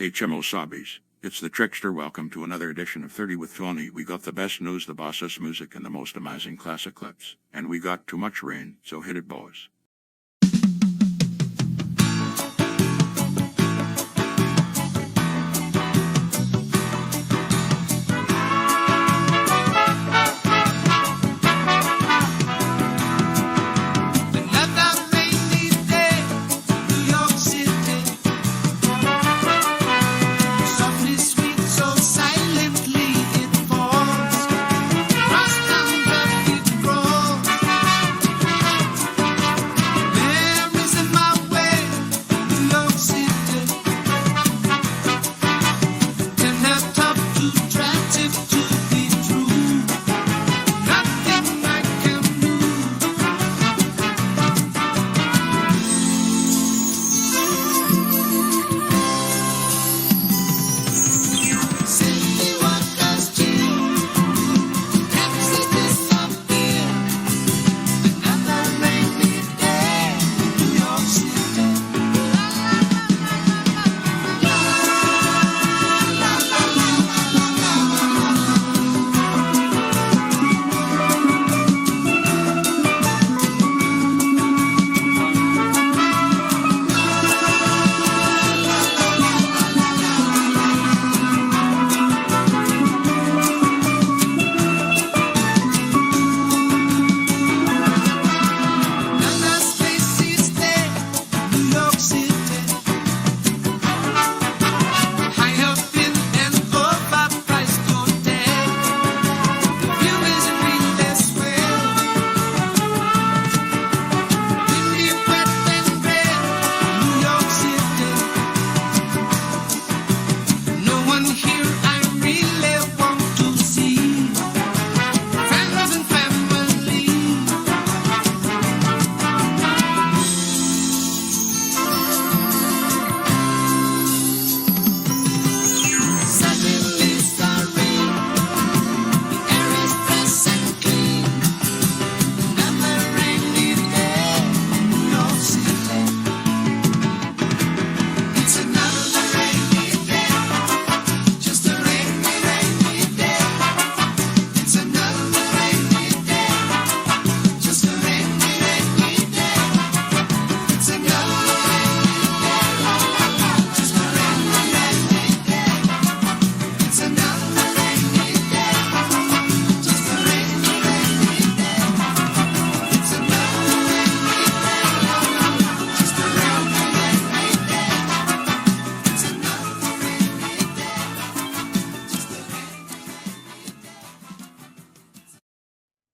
HMO Sobbies. It's the Trickster. Welcome to another edition of 30 with Tony. We got the best news, the bossest music, and the most amazing classic clips. And we got too much rain, so hit it, boys.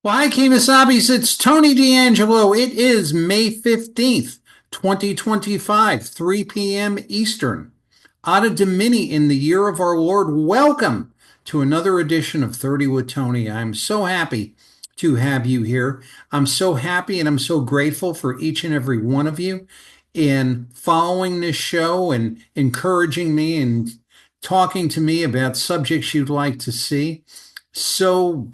Well, hi, Kemosabe's. It's Tony D'Angelo. It is May 15th, 2025, 3 p.m. Eastern. Ada Domini in the year of our Lord. Welcome to another edition of 30 with Tony. I'm so happy to have you here. I'm so happy and I'm so grateful for each and every one of you in following this show and encouraging me and talking to me about subjects you'd like to see.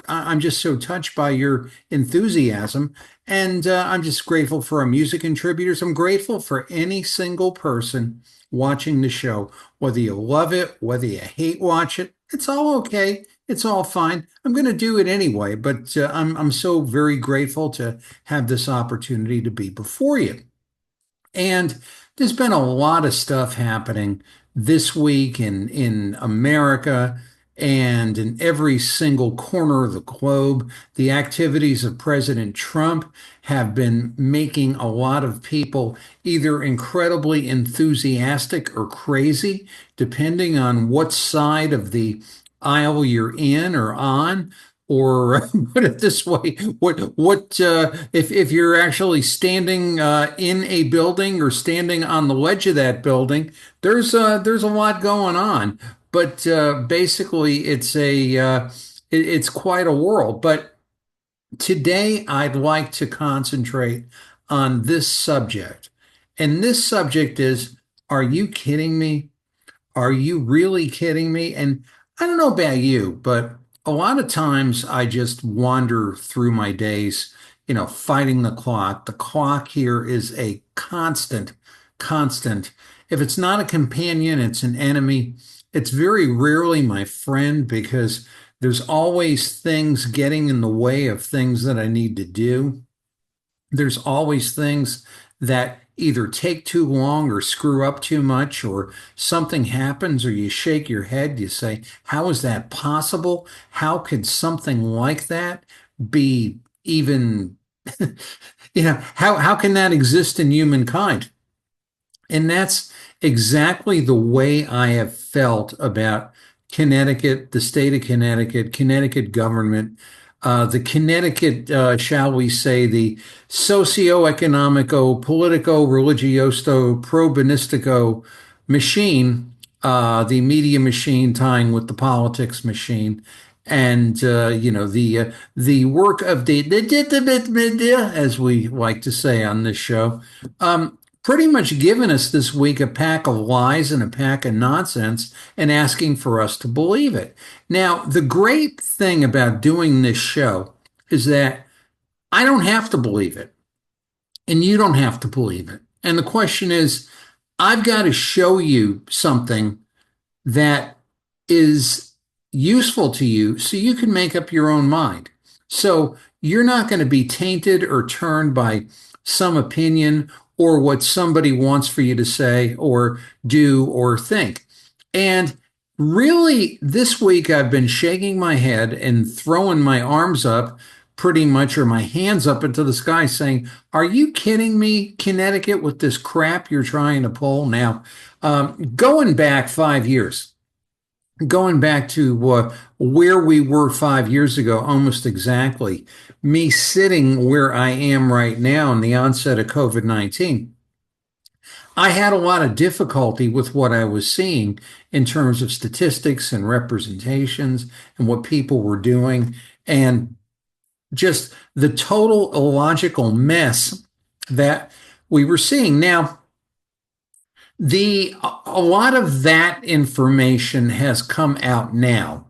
I'm just so touched by your enthusiasm, and I'm just grateful for our music contributors. I'm grateful for any single person watching the show, whether you love it, whether you hate watch it. It's all okay. It's all fine. I'm going to do it anyway, but I'm so very grateful to have this opportunity to be before you. And there's been a lot of stuff happening this week in America and in every single corner of the globe. The activities of President Trump have been making a lot of people either incredibly enthusiastic or crazy, depending on what side of the aisle you're in or on. Or put it this way, if you're actually standing in a building or standing on the ledge of that building, there's a lot going on. But basically, it's quite a world. But today, I'd like to concentrate on this subject, and this subject is: are you kidding me? Are you really kidding me? And I don't know about you, but a lot of times I just wander through my days, fighting the clock. The clock here is a constant, If it's not a companion, it's an enemy. It's very rarely my friend because there's always things getting in the way of things that I need to do. There's always things that either take too long or screw up too much, or something happens, or you shake your head. You say, how is that possible? How could something like that be even, how can that exist in humankind? And that's exactly the way I have felt about Connecticut, the state of Connecticut, Connecticut government, the Connecticut, shall we say, the socio-economico, politico, religioso, probonistico machine, the media machine tying with the politics machine. And the work of the as we like to say on this show, pretty much given us this week a pack of lies and a pack of nonsense and asking for us to believe it. Now, the great thing about doing this show is that I don't have to believe it, and you don't have to believe it. And the question is, I've got to show you something that is useful to you so you can make up your own mind. So you're not going to be tainted or turned by some opinion or what somebody wants for you to say or do or think. And really, this week I've been shaking my head and throwing my arms up pretty much, or my hands up into the sky saying, are you kidding me, Connecticut, with this crap you're trying to pull? Now, going back 5 years, going back to where we were 5 years ago, almost exactly, me sitting where I am right now in the onset of COVID-19, I had a lot of difficulty with what I was seeing in terms of statistics and representations and what people were doing, and just the total illogical mess that we were seeing. Now, a lot of that information has come out now,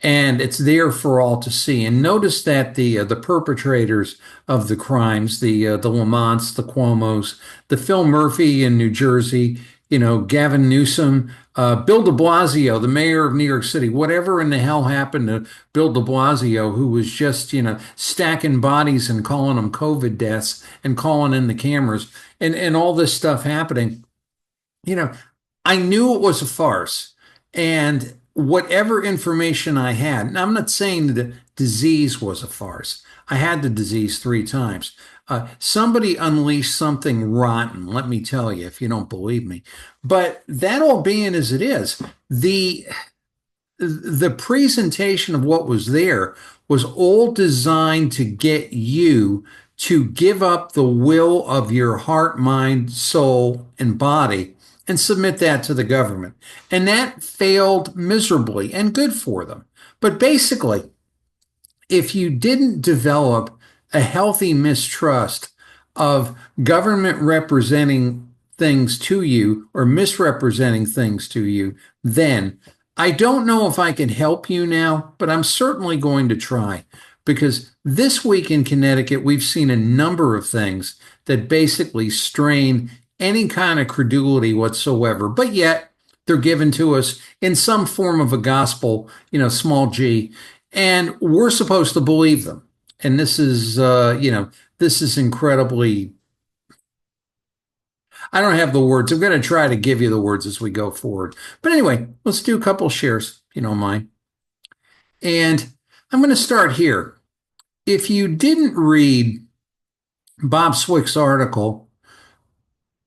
and it's there for all to see. And notice that the perpetrators of the crimes, the Lamonts, the Cuomos, the Phil Murphy in New Jersey, Gavin Newsom, Bill de Blasio, the mayor of New York City, whatever in the hell happened to Bill de Blasio, who was just, stacking bodies and calling them COVID deaths and calling in the cameras and all this stuff happening. I knew it was a farce. And whatever information I had, and I'm not saying the disease was a farce. I had the disease 3 times. Somebody unleashed something rotten, let me tell you, if you don't believe me. But that all being as it is, the presentation of what was there was all designed to get you to give up the will of your heart, mind, soul, and body and submit that to the government. And that failed miserably, and good for them. But basically, if you didn't develop a healthy mistrust of government representing things to you or misrepresenting things to you, then I don't know if I can help you now, but I'm certainly going to try. Because this week in Connecticut, we've seen a number of things that basically strain any kind of credulity whatsoever, but yet they're given to us in some form of a gospel, small g, and we're supposed to believe them. And this is, this is incredibly, I don't have the words. I'm going to try to give you the words as we go forward. But anyway, let's do a couple shares, if you don't mind. And I'm going to start here. If you didn't read Bob Swick's article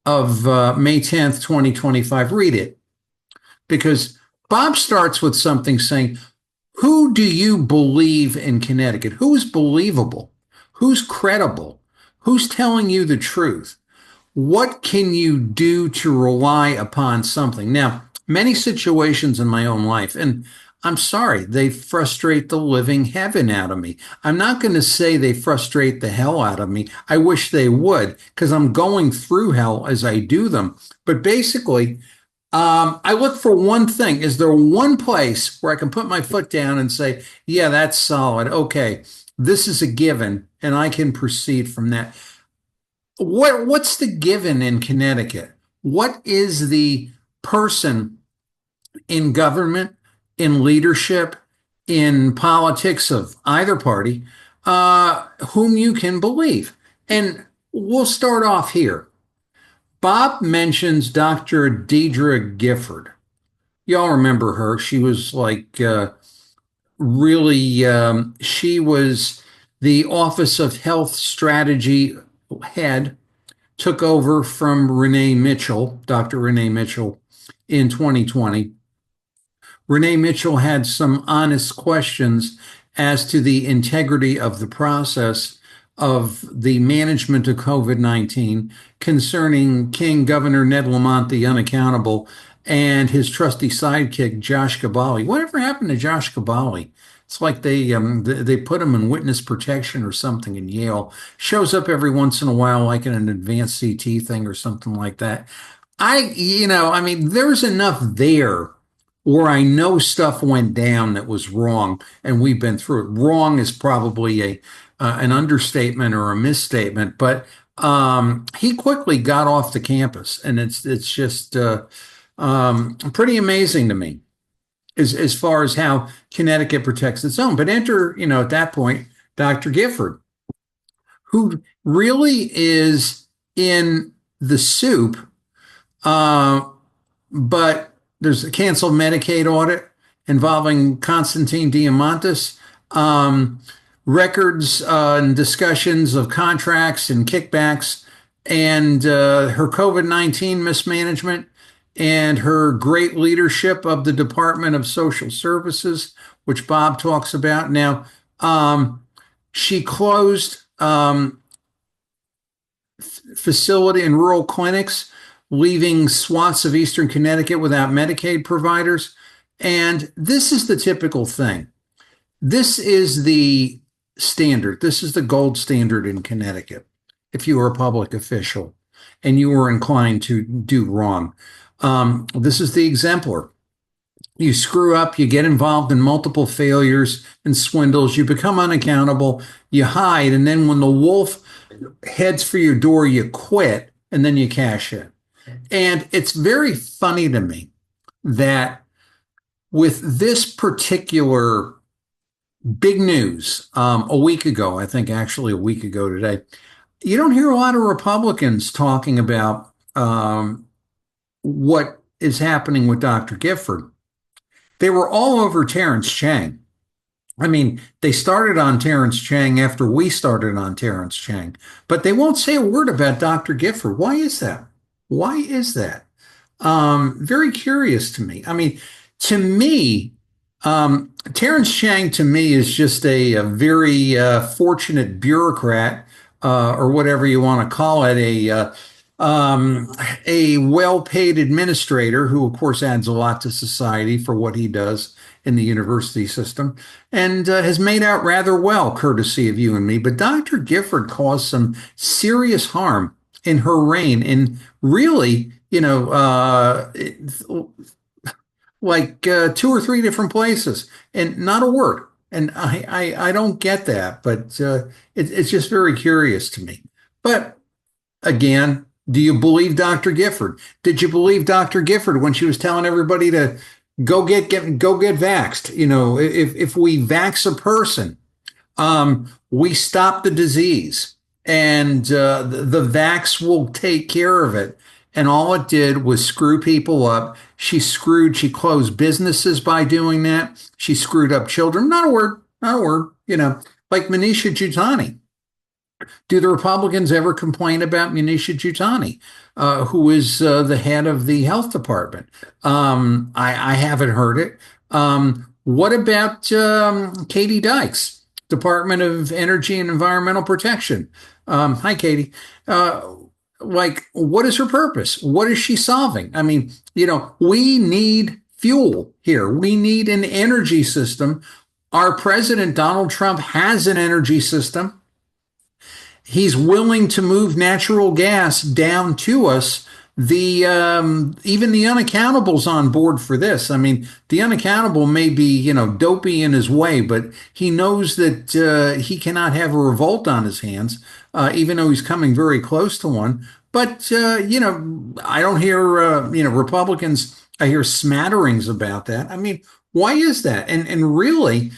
of May 10th, 2025, read it. Because Bob starts with something saying, who do you believe in Connecticut? Who's believable? Who's credible? Who's telling you the truth? What can you do to rely upon something? Now, many situations in my own life, and I'm sorry, they frustrate the living heaven out of me. I'm not going to say they frustrate the hell out of me. I wish they would, because I'm going through hell as I do them. But basically, I look for one thing. Is there one place where I can put my foot down and say, yeah, that's solid. Okay, this is a given, and I can proceed from that. What's the given in Connecticut? What is the person in government, in leadership, in politics of either party, whom you can believe? And we'll start off here. Bob mentions Dr. Deidre Gifford. Y'all remember her. She was like really, she was the Office of Health Strategy head, took over from Renee Mitchell, Dr. Renee Mitchell, in 2020. Renee Mitchell had some honest questions as to the integrity of the process of the management of COVID-19 concerning King Governor Ned Lamont, the unaccountable, and his trusty sidekick, Josh Gabali. Whatever happened to Josh Gabali? It's like they put him in witness protection or something in Yale. Shows up every once in a while, like in an advanced CT thing or something like that. I mean, there's enough there where I know stuff went down that was wrong, and we've been through it. Wrong is probably a an understatement or a misstatement, but he quickly got off the campus, and it's just pretty amazing to me as far as how Connecticut protects its own. But enter, at that point, Dr. Gifford, who really is in the soup, but there's a canceled Medicaid audit involving Constantine Diamantis, records and discussions of contracts and kickbacks, and her COVID-19 mismanagement, and her great leadership of the Department of Social Services, which Bob talks about. Now, she closed facility and rural clinics, leaving swaths of Eastern Connecticut without Medicaid providers. And this is the typical thing. This is the standard. This is the gold standard in Connecticut. If you were a public official and you were inclined to do wrong, this is the exemplar. You screw up, you get involved in multiple failures and swindles, you become unaccountable, you hide, and then when the wolf heads for your door, you quit, and then you cash in. And it's very funny to me that with this particular big news, a week ago, I think actually a week ago today, you don't hear a lot of Republicans talking about what is happening with Dr. Gifford. They were all over Terrence Chang. I mean, they started on Terrence Chang after we started on Terrence Chang, but they won't say a word about Dr. Gifford. Why is that? Why is that? Very curious to me. I mean, to me, Terrence Chang to me is just a very fortunate bureaucrat, or whatever you want to call it, a well-paid administrator who, of course, adds a lot to society for what he does in the university system, and has made out rather well, courtesy of you and me. But Dr. Gifford caused some serious harm in her reign, in really, like 2 or 3 different places, and not a word. And I don't get that, but it's just very curious to me. But again, do you believe Dr. Gifford? Did you believe Dr. Gifford when she was telling everybody to go get vaxxed? If we vax a person, we stop the disease, and the vax will take care of it. And all it did was screw people up. She closed businesses by doing that. She screwed up children. Not a word, like Manisha Jutani. Do the Republicans ever complain about Manisha Jutani, who is the head of the health department? I haven't heard it. What about Katie Dykes, Department of Energy and Environmental Protection? Hi, Katie. What is her purpose? What is she solving? I mean, we need fuel here. We need an energy system. Our president, Donald Trump, has an energy system. He's willing to move natural gas down to us the even the unaccountable's on board for this. I mean, the unaccountable may be, dopey in his way, but he knows that he cannot have a revolt on his hands, even though he's coming very close to one. But I don't hear Republicans. I hear smatterings about that. I mean, why is that? And really,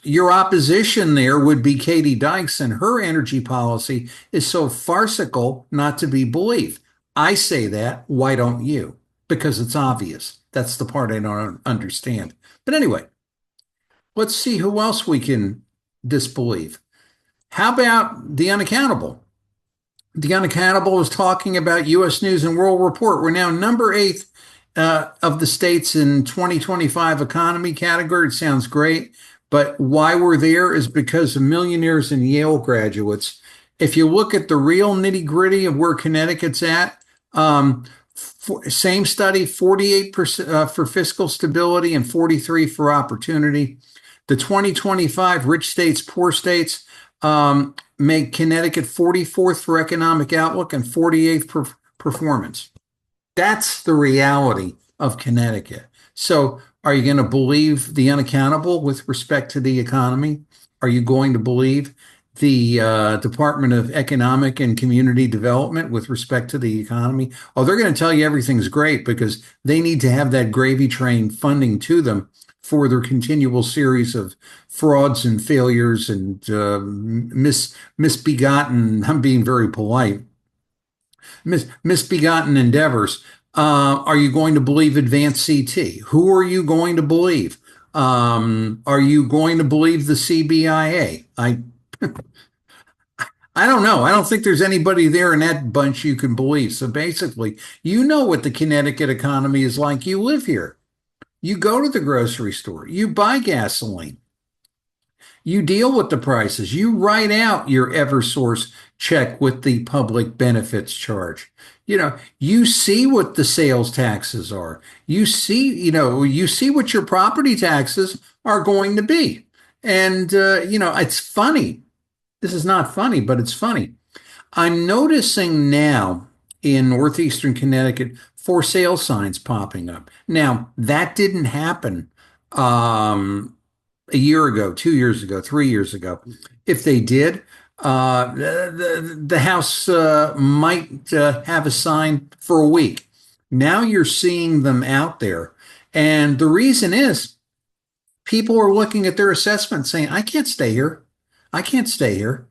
your opposition there would be Katie Dykes, and her energy policy is so farcical not to be believed. I say that. Why don't you? Because it's obvious. That's the part I don't understand. But anyway, let's see who else we can disbelieve. How about the unaccountable? The unaccountable is talking about U.S. News and World Report. We're now number eight of the states in 2025 economy category. It sounds great, but why we're there is because of millionaires and Yale graduates. If you look at the real nitty gritty of where Connecticut's at, same study, 48% for fiscal stability and 43 for opportunity. The 2025 rich states, poor states make Connecticut 44th for economic outlook and 48th for performance. That's the reality of Connecticut. So, are you going to believe the unaccountable with respect to the economy? Are you going to believe the Department of Economic and Community Development with respect to the economy? Oh, they're going to tell you everything's great because they need to have that gravy train funding to them for their continual series of frauds and failures and misbegotten, I'm being very polite, misbegotten endeavors. Are you going to believe advanced CT? Who are you going to believe? Are you going to believe the CBIA? I don't know. I don't think there's anybody there in that bunch you can believe. So basically, you know what the Connecticut economy is like. You live here. You go to the grocery store. You buy gasoline. You deal with the prices. You write out your Eversource check with the public benefits charge. You see what the sales taxes are. You see what your property taxes are going to be. And, it's funny. This is not funny, but it's funny. I'm noticing now in northeastern Connecticut for sale signs popping up. Now, that didn't happen a year ago, 2 years ago, 3 years ago. If they did, the house might have a sign for a week. Now you're seeing them out there. And the reason is people are looking at their assessment saying, I can't stay here. I can't stay here.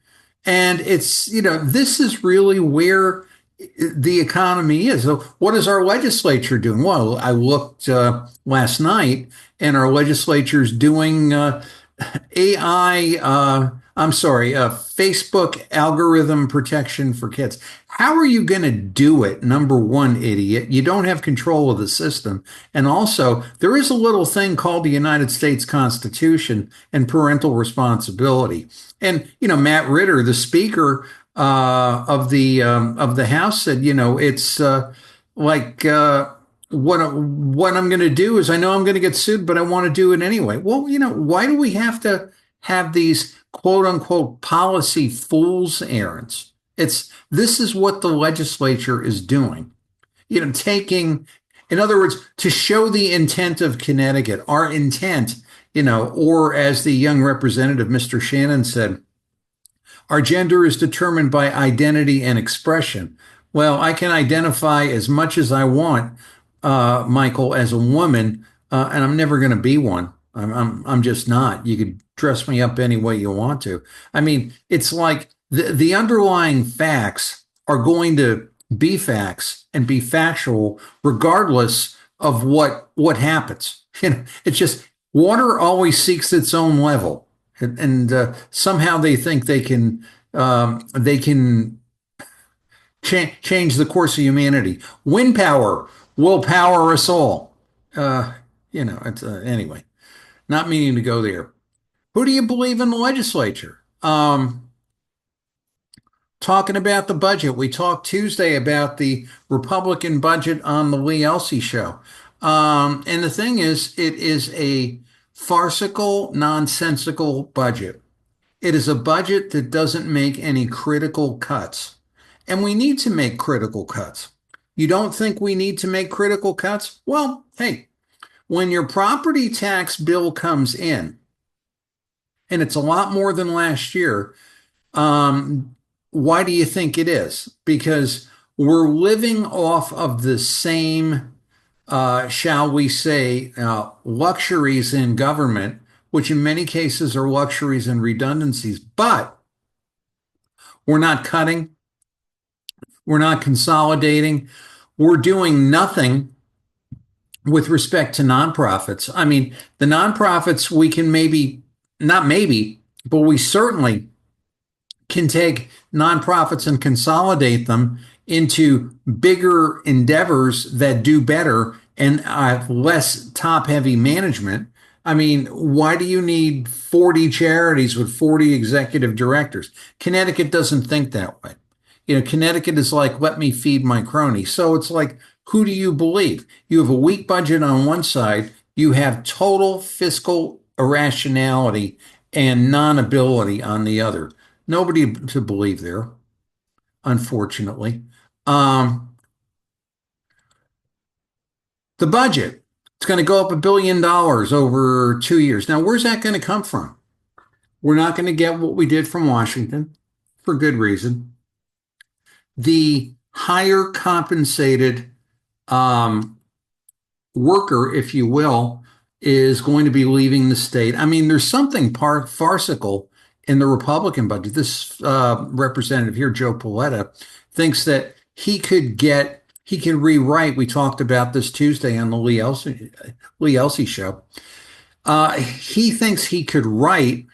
And this is really where the economy is. So what is our legislature doing? Well, I looked last night and our legislature is doing Facebook algorithm protection for kids. How are you going to do it? Number one, idiot. You don't have control of the system. And also, there is a little thing called the United States Constitution and parental responsibility. And, Matt Ritter, the speaker of the House said, it's what I'm going to do is I know I'm going to get sued, but I want to do it anyway. Well, why do we have to have these quote unquote policy fool's errands? This is what the legislature is doing. In other words, to show the intent of Connecticut, our intent, or as the young representative, Mr. Shannon said, our gender is determined by identity and expression. Well, I can identify as much as I want, Michael, as a woman, and I'm never going to be one. I'm just not. You could dress me up any way you want to. I mean, it's like the underlying facts are going to be facts and be factual regardless of what happens. It's just water always seeks its own level, and somehow they think they can change the course of humanity. Wind power will power us all. It's anyway. Not meaning to go there. Who do you believe in the legislature? Talking about the budget, we talked Tuesday about the Republican budget on the Lee Elsey show. And the thing is, it is a farcical, nonsensical budget. It is a budget that doesn't make any critical cuts. And we need to make critical cuts. You don't think we need to make critical cuts? Well, hey, when your property tax bill comes in, and it's a lot more than last year, um, why do you think it is? Because we're living off of the same, shall we say, luxuries in government, which in many cases are luxuries and redundancies, but we're not cutting, we're not consolidating, we're doing nothing with respect to nonprofits. I mean, the nonprofits, we can maybe, not maybe, but we certainly can take nonprofits and consolidate them into bigger endeavors that do better and have less top heavy management. I mean, why do you need 40 charities with 40 executive directors? Connecticut doesn't think that way. Connecticut is like, let me feed my crony. So it's like, who do you believe? You have a weak budget on one side, you have total fiscal irrationality and non ability on the other. Nobody to believe there, unfortunately. Um, the budget, it's going to go up $1 billion over 2 years. Now, where's that going to come from? We're not going to get what we did from Washington for good reason. The higher compensated worker, if you will, is going to be leaving the state. I mean, there's something farcical in the Republican budget. This representative here, Joe Paletta, thinks that he can rewrite. We talked about this Tuesday on the Lee Elsey show. He thinks he could write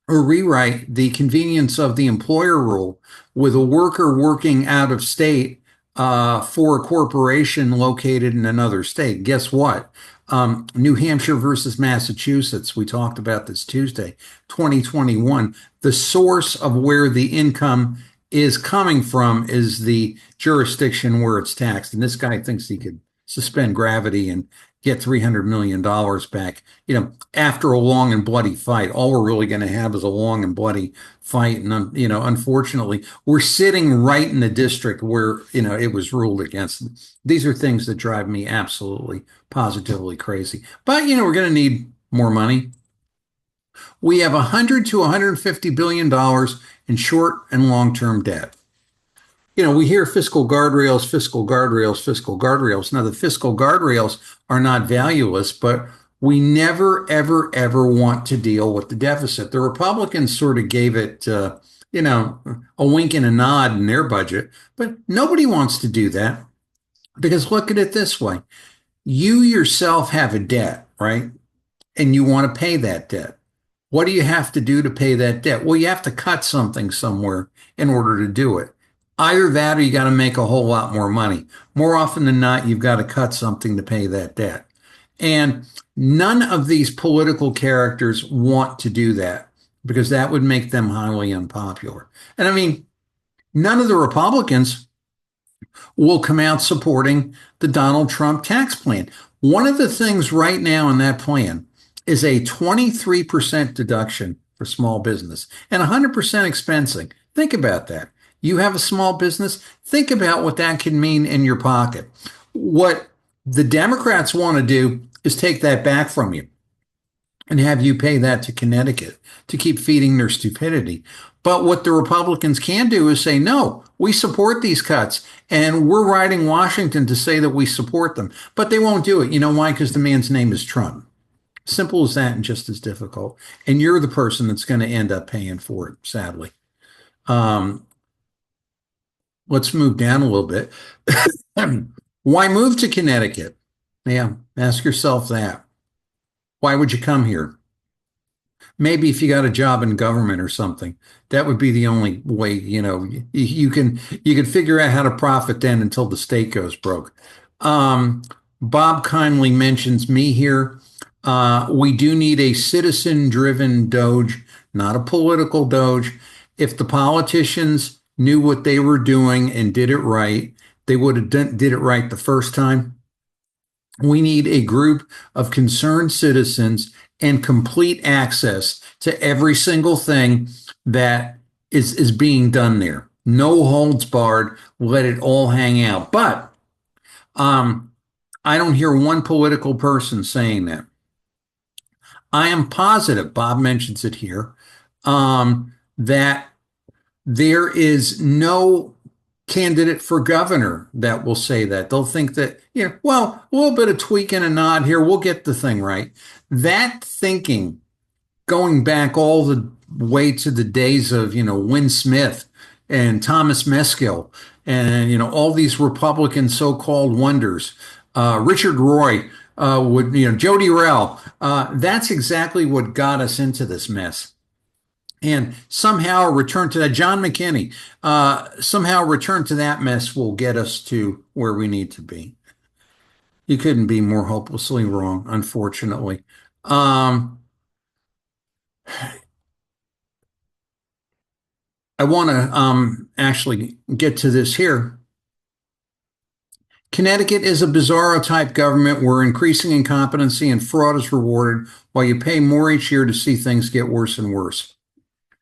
or rewrite the convenience of the employer rule with a worker working out of state for a corporation located in another state. Guess what? New Hampshire versus Massachusetts. We talked about this Tuesday, 2021. The source of where the income is coming from is the jurisdiction where it's taxed. And this guy thinks he could suspend gravity and get $300 million back, after a long and bloody fight. All we're really going to have is a long and bloody fight. And, unfortunately, we're sitting right in the district where, it was ruled against. These are things that drive me absolutely, positively crazy. But, we're going to need more money. We have $100 to $150 billion in short and long-term debt. We hear fiscal guardrails, fiscal guardrails, fiscal guardrails. Now, the fiscal guardrails are not valueless, but we never, ever, ever want to deal with the deficit. The Republicans sort of gave it, a wink and a nod in their budget, but nobody wants to do that because look at it this way. You yourself have a debt, right? And you want to pay that debt. What do you have to do to pay that debt? Well, you have to cut something somewhere in order to do it. Either that or you got to make a whole lot more money. More often than not, you've got to cut something to pay that debt. And none of these political characters want to do that because that would make them highly unpopular. And I mean, none of the Republicans will come out supporting the Donald Trump tax plan. One of the things right now in that plan is a 23% deduction for small business and 100% expensing. Think about that. You have a small business, think about what that can mean in your pocket. What the Democrats want to do is take that back from you and have you pay that to Connecticut to keep feeding their stupidity. But what the Republicans can do is say, no, we support these cuts and we're writing Washington to say that we support them. But they won't do it. You know why? Because the man's name is Trump. Simple as that and just as difficult. And you're the person that's going to end up paying for it, sadly. Let's move down a little bit. Why move to Connecticut? Yeah, ask yourself that. Why would you come here? Maybe if you got a job in government or something, that would be the only way, you can figure out how to profit then until the state goes broke. Bob kindly mentions me here. We do need a citizen-driven Doge, not a political Doge. If the politicians knew what they were doing and did it right, they would have did it right the first time. We need a group of concerned citizens and complete access to every single thing that is being done there. No holds barred, let it all hang out. But Um, I don't hear one political person saying that. I am positive, Bob mentions it here, that there is no candidate for governor that will say that. They'll think that, well, a little bit of tweak and a nod here, we'll get the thing right. That thinking, going back all the way to the days of, Win Smith and Thomas Meskill and, all these Republican so-called wonders, Richard Roy, Jody Rell, that's exactly what got us into this mess. And somehow a return to that, John McKinney, somehow a return to that mess will get us to where we need to be. You couldn't be more hopelessly wrong, unfortunately. I want to actually get to this here. Connecticut is a bizarro type government where increasing incompetency and fraud is rewarded while you pay more each year to see things get worse and worse.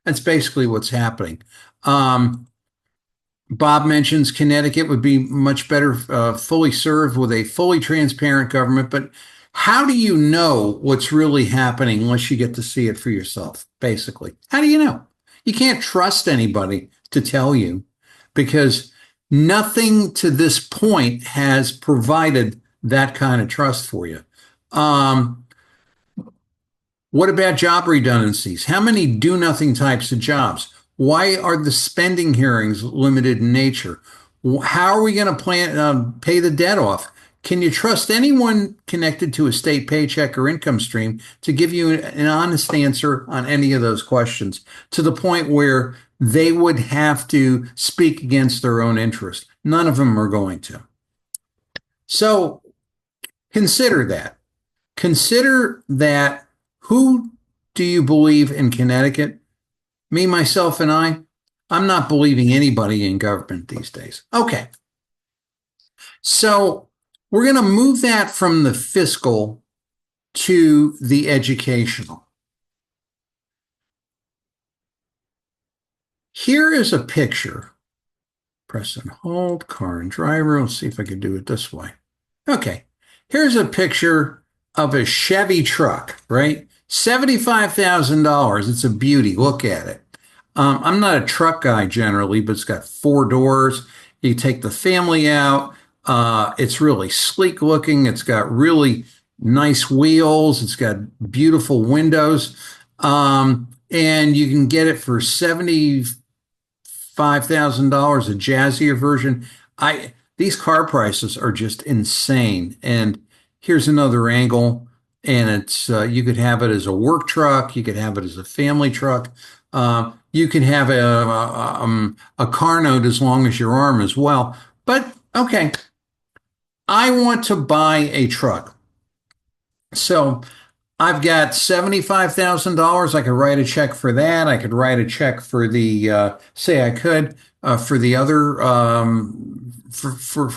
That's basically what's happening. Bob mentions Connecticut would be much better fully served with a fully transparent government, but how do you know what's really happening unless you get to see it for yourself, basically? How do you know? You can't trust anybody to tell you because nothing to this point has provided that kind of trust for you. What about job redundancies? How many do nothing types of jobs? Why are the spending hearings limited in nature? How are we going to pay the debt off? Can you trust anyone connected to a state paycheck or income stream to give you an honest answer on any of those questions to the point where they would have to speak against their own interest? None of them are going to. So consider that. Consider that. Who do you believe in Connecticut? Me, myself, and I? I'm not believing anybody in government these days. Okay. So we're going to move that from the fiscal to the educational. Here is a picture. Press and hold, car and driver. Let's see if I can do it this way. Okay. Here's a picture of a Chevy truck, right? $75,000. It's a beauty. Look at it. I'm not a truck guy generally, but it's got 4 doors. You take the family out. It's really sleek looking. It's got really nice wheels. It's got beautiful windows. And you can get it for $75,000, a jazzier version. These car prices are just insane. And here's another angle. And it's you could have it as a work truck. You could have it as a family truck. You can have a car note as long as your arm as well. But okay, I want to buy a truck. So I've got $75,000. I could write a check for that. I could write a check for the for the other for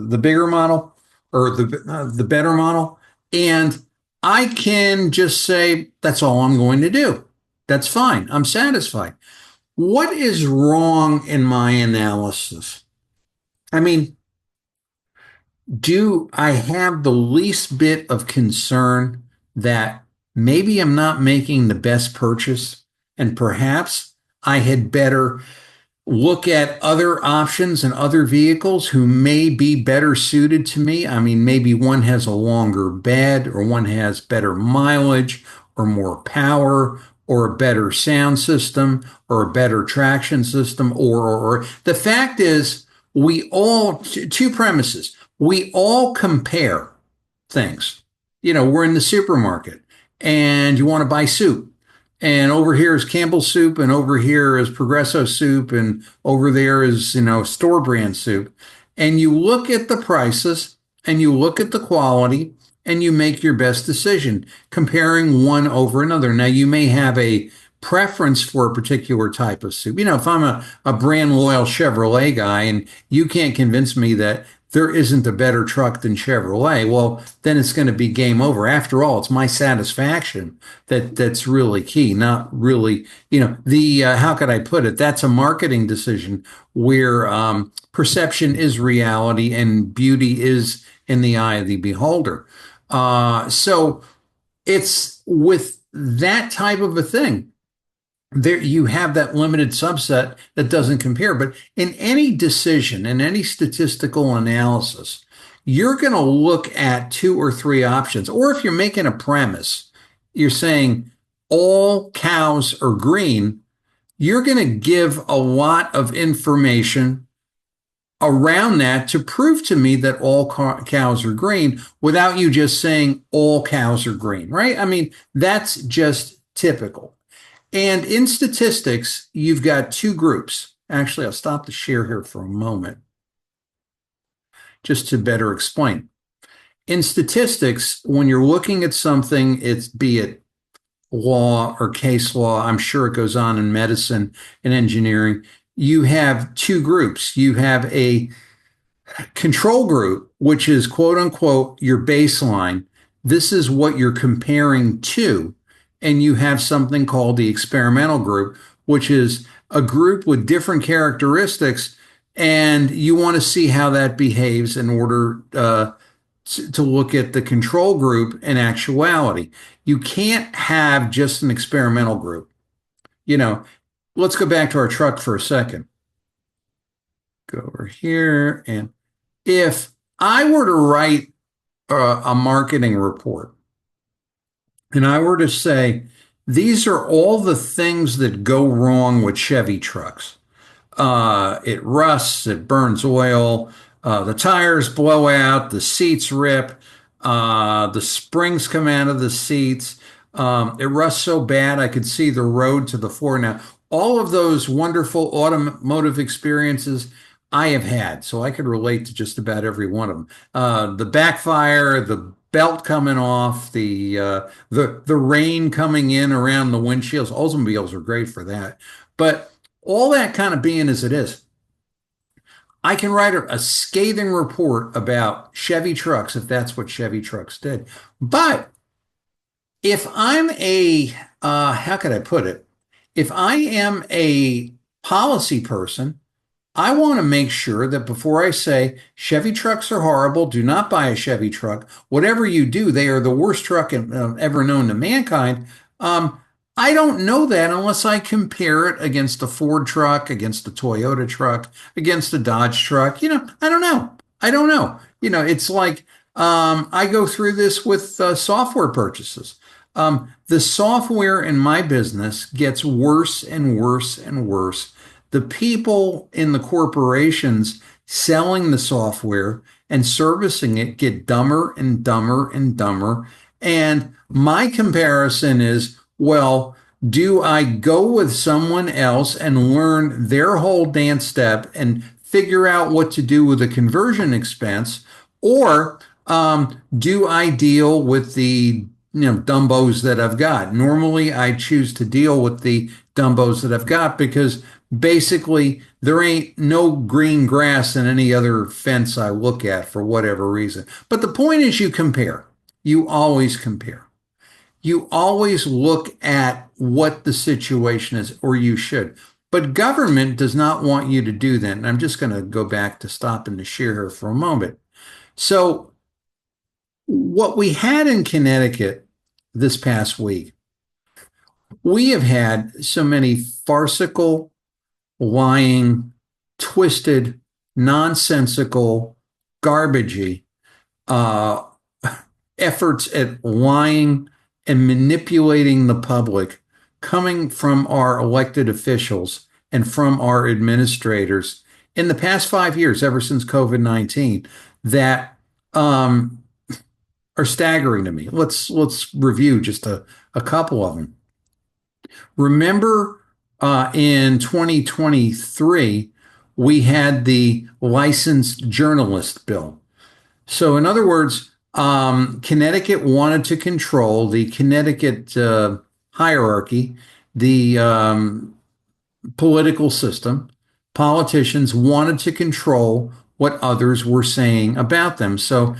the bigger model or the better model, and I can just say that's all I'm going to do. That's fine. I'm satisfied. What is wrong in my analysis? I mean, do I have the least bit of concern that maybe I'm not making the best purchase and perhaps I had better look at other options and other vehicles who may be better suited to me? I mean, maybe one has a longer bed or one has better mileage or more power or a better sound system or a better traction system or the fact is we all, two premises, we all compare things. We're in the supermarket and you want to buy soup. And over here is Campbell's soup, and over here is Progresso soup, and over there is, store brand soup. And you look at the prices and you look at the quality and you make your best decision, comparing one over another. Now, you may have a preference for a particular type of soup. If I'm a brand loyal Chevrolet guy and you can't convince me that there isn't a better truck than Chevrolet, well, then it's going to be game over. After all, it's my satisfaction that's really key, not really, the how could I put it? That's a marketing decision where perception is reality and beauty is in the eye of the beholder. So it's with that type of a thing there you have that limited subset that doesn't compare. But in any decision, in any statistical analysis, you're going to look at two or three options. Or if you're making a premise, you're saying all cows are green, you're going to give a lot of information around that to prove to me that all cows are green without you just saying all cows are green, right? I mean, that's just typical. And in statistics, you've got two groups. Actually, I'll stop the share here for a moment just to better explain. In statistics, when you're looking at something, it's be it law or case law, I'm sure it goes on in medicine and engineering, you have two groups. You have a control group, which is quote unquote your baseline. This is what you're comparing to. And you have something called the experimental group, which is a group with different characteristics. And you want to see how that behaves in order to look at the control group in actuality. You can't have just an experimental group. Let's go back to our truck for a second. Go over here. And if I were to write a marketing report, and I were to say, these are all the things that go wrong with Chevy trucks. It rusts, it burns oil, the tires blow out, the seats rip, the springs come out of the seats. It rusts so bad I could see the road to the floor. Now, all of those wonderful automotive experiences I have had, so I could relate to just about every one of them. The backfire, the belt coming off, the rain coming in around the windshields. Oldsmobiles are great for that. But all that kind of being as it is, I can write a scathing report about Chevy trucks if that's what Chevy trucks did. But if I'm how could I put it? If I am a policy person, I want to make sure that before I say Chevy trucks are horrible, do not buy a Chevy truck. Whatever you do, they are the worst truck ever known to mankind. I don't know that unless I compare it against a Ford truck, against a Toyota truck, against a Dodge truck. I don't know. I don't know. It's like I go through this with software purchases. The software in my business gets worse and worse and worse. The people in the corporations selling the software and servicing it get dumber and dumber and dumber. And my comparison is, well, do I go with someone else and learn their whole dance step and figure out what to do with the conversion expense? Or do I deal with the dumbos that I've got? Normally, I choose to deal with the dumbos that I've got because basically there ain't no green grass in any other fence I look at for whatever reason. But the point is you compare. You always compare. You always look at what the situation is, or you should. But government does not want you to do that. And I'm just going to go back to stopping to share here for a moment. So what we had in Connecticut this past week, we have had so many farcical, lying, twisted, nonsensical, garbagey efforts at lying and manipulating the public coming from our elected officials and from our administrators in the past 5 years, ever since COVID-19, that are staggering to me. Let's review just a couple of them. Remember, in 2023, we had the licensed journalist bill. So, in other words, Connecticut wanted to control the Connecticut hierarchy, the political system. Politicians wanted to control what others were saying about them. So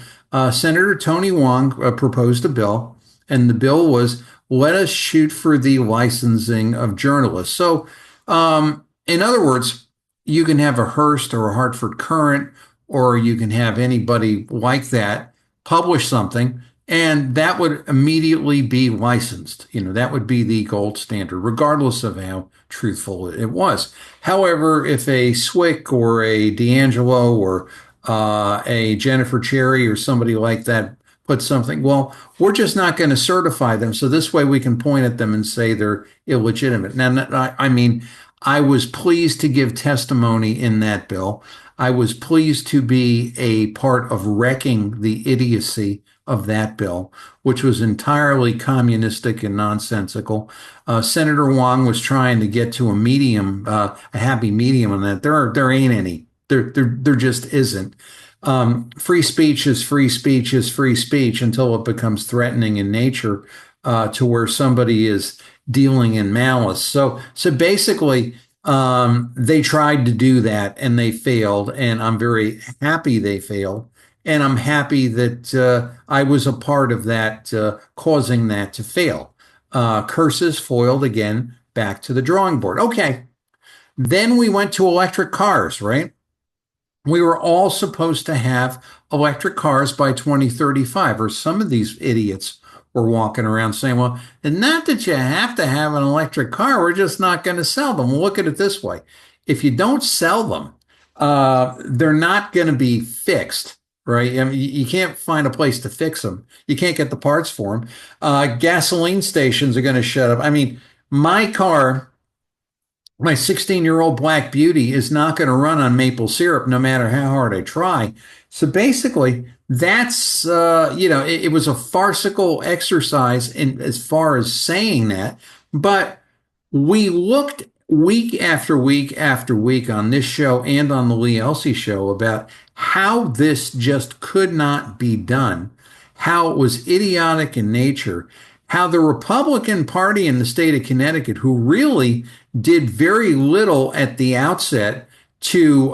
Senator Tony Wong proposed a bill, and the bill was let us shoot for the licensing of journalists. So, in other words, you can have a Hearst or a Hartford Courant, or you can have anybody like that publish something, and that would immediately be licensed. That would be the gold standard, regardless of how truthful it was. However, if a Swick or a D'Angelo or a Jennifer Cherry or somebody like that put something, well, we're just not going to certify them. So this way we can point at them and say they're illegitimate. Now, I mean, I was pleased to give testimony in that bill. I was pleased to be a part of wrecking the idiocy of that bill, which was entirely communistic and nonsensical. Senator Wong was trying to get to a medium, a happy medium on that. There ain't any. There just isn't. Free speech is free speech is free speech until it becomes threatening in nature, to where somebody is dealing in malice. So basically, they tried to do that and they failed, and I'm very happy they failed. And I'm happy that I was a part of that, causing that to fail. Curses foiled again, back to the drawing board. Okay. Then we went to electric cars, right? We were all supposed to have electric cars by 2035, or some of these idiots were walking around saying, well, and not that you have to have an electric car, we're just not going to sell them. Well, look at it this way. If you don't sell them, they're not going to be fixed, right? I mean, you can't find a place to fix them. You can't get the parts for them. Gasoline stations are going to shut up. I mean, my car, my 16-year-old Black Beauty, is not going to run on maple syrup no matter how hard I try. So basically, that's, it was a farcical exercise in as far as saying that. But we looked week after week after week on this show and on the Lee Elsey show about how this just could not be done, how it was idiotic in nature, how the Republican Party in the state of Connecticut, who really did very little at the outset to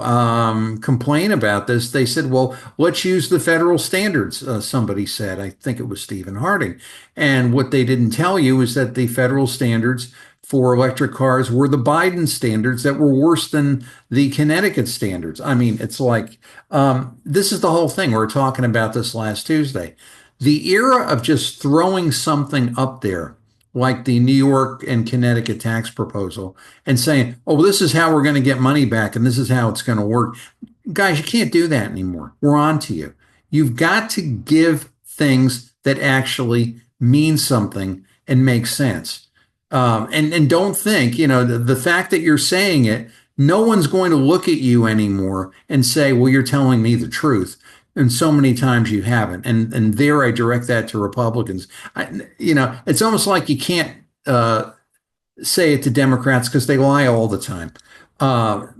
complain about this, they said, well, let's use the federal standards, somebody said. I think it was Stephen Harding. And what they didn't tell you is that the federal standards for electric cars were the Biden standards that were worse than the Connecticut standards. I mean, it's like, this is the whole thing. We were talking about this last Tuesday. The era of just throwing something up there, like the New York and Connecticut tax proposal, and saying, oh, this is how we're going to get money back and this is how it's going to work. Guys, you can't do that anymore. We're on to you. You've got to give things that actually mean something and make sense. And don't think, the fact that you're saying it, no one's going to look at you anymore and say, well, you're telling me the truth. And so many times you haven't. And there I direct that to Republicans. It's almost like you can't say it to Democrats because they lie all the time.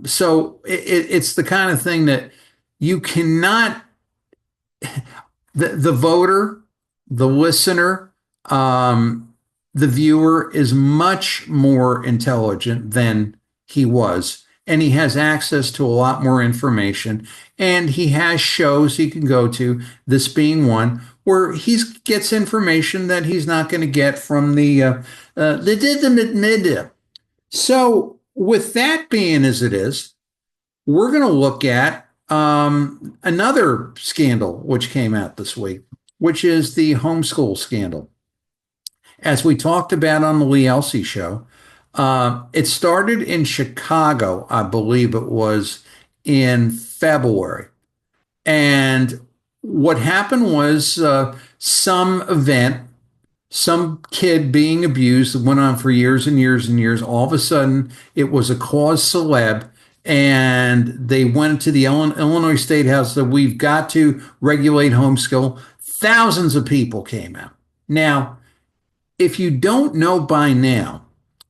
So it's the kind of thing that you cannot, the voter, the listener, the viewer is much more intelligent than he was. And he has access to a lot more information. And he has shows he can go to, this being one, where he gets information that he's not going to get from the media. So with that being as it is, we're going to look at another scandal which came out this week, which is the homeschool scandal. As we talked about on the Lee Elsey show, it started in Chicago, I believe it was in February. And what happened was some event, some kid being abused that went on for years and years and years. All of a sudden, it was a cause celeb. And they went to the Illinois State House that we've got to regulate homeschool. Thousands of people came out. Now, if you don't know by now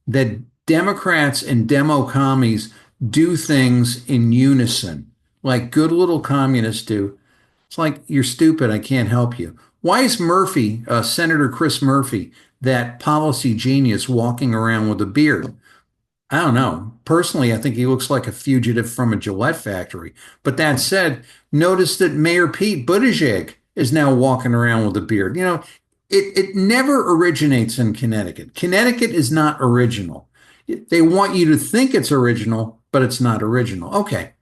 that Democrats and demo commies do things in unison, like good little communists do, it's like, you're stupid, I can't help you. Why is Murphy, Senator Chris Murphy, that policy genius, walking around with a beard? I don't know. Personally, I think he looks like a fugitive from a Gillette factory. But that said, notice that Mayor Pete Buttigieg is now walking around with a beard. It never originates in Connecticut. Connecticut is not original. They want you to think it's original, but it's not original. Okay.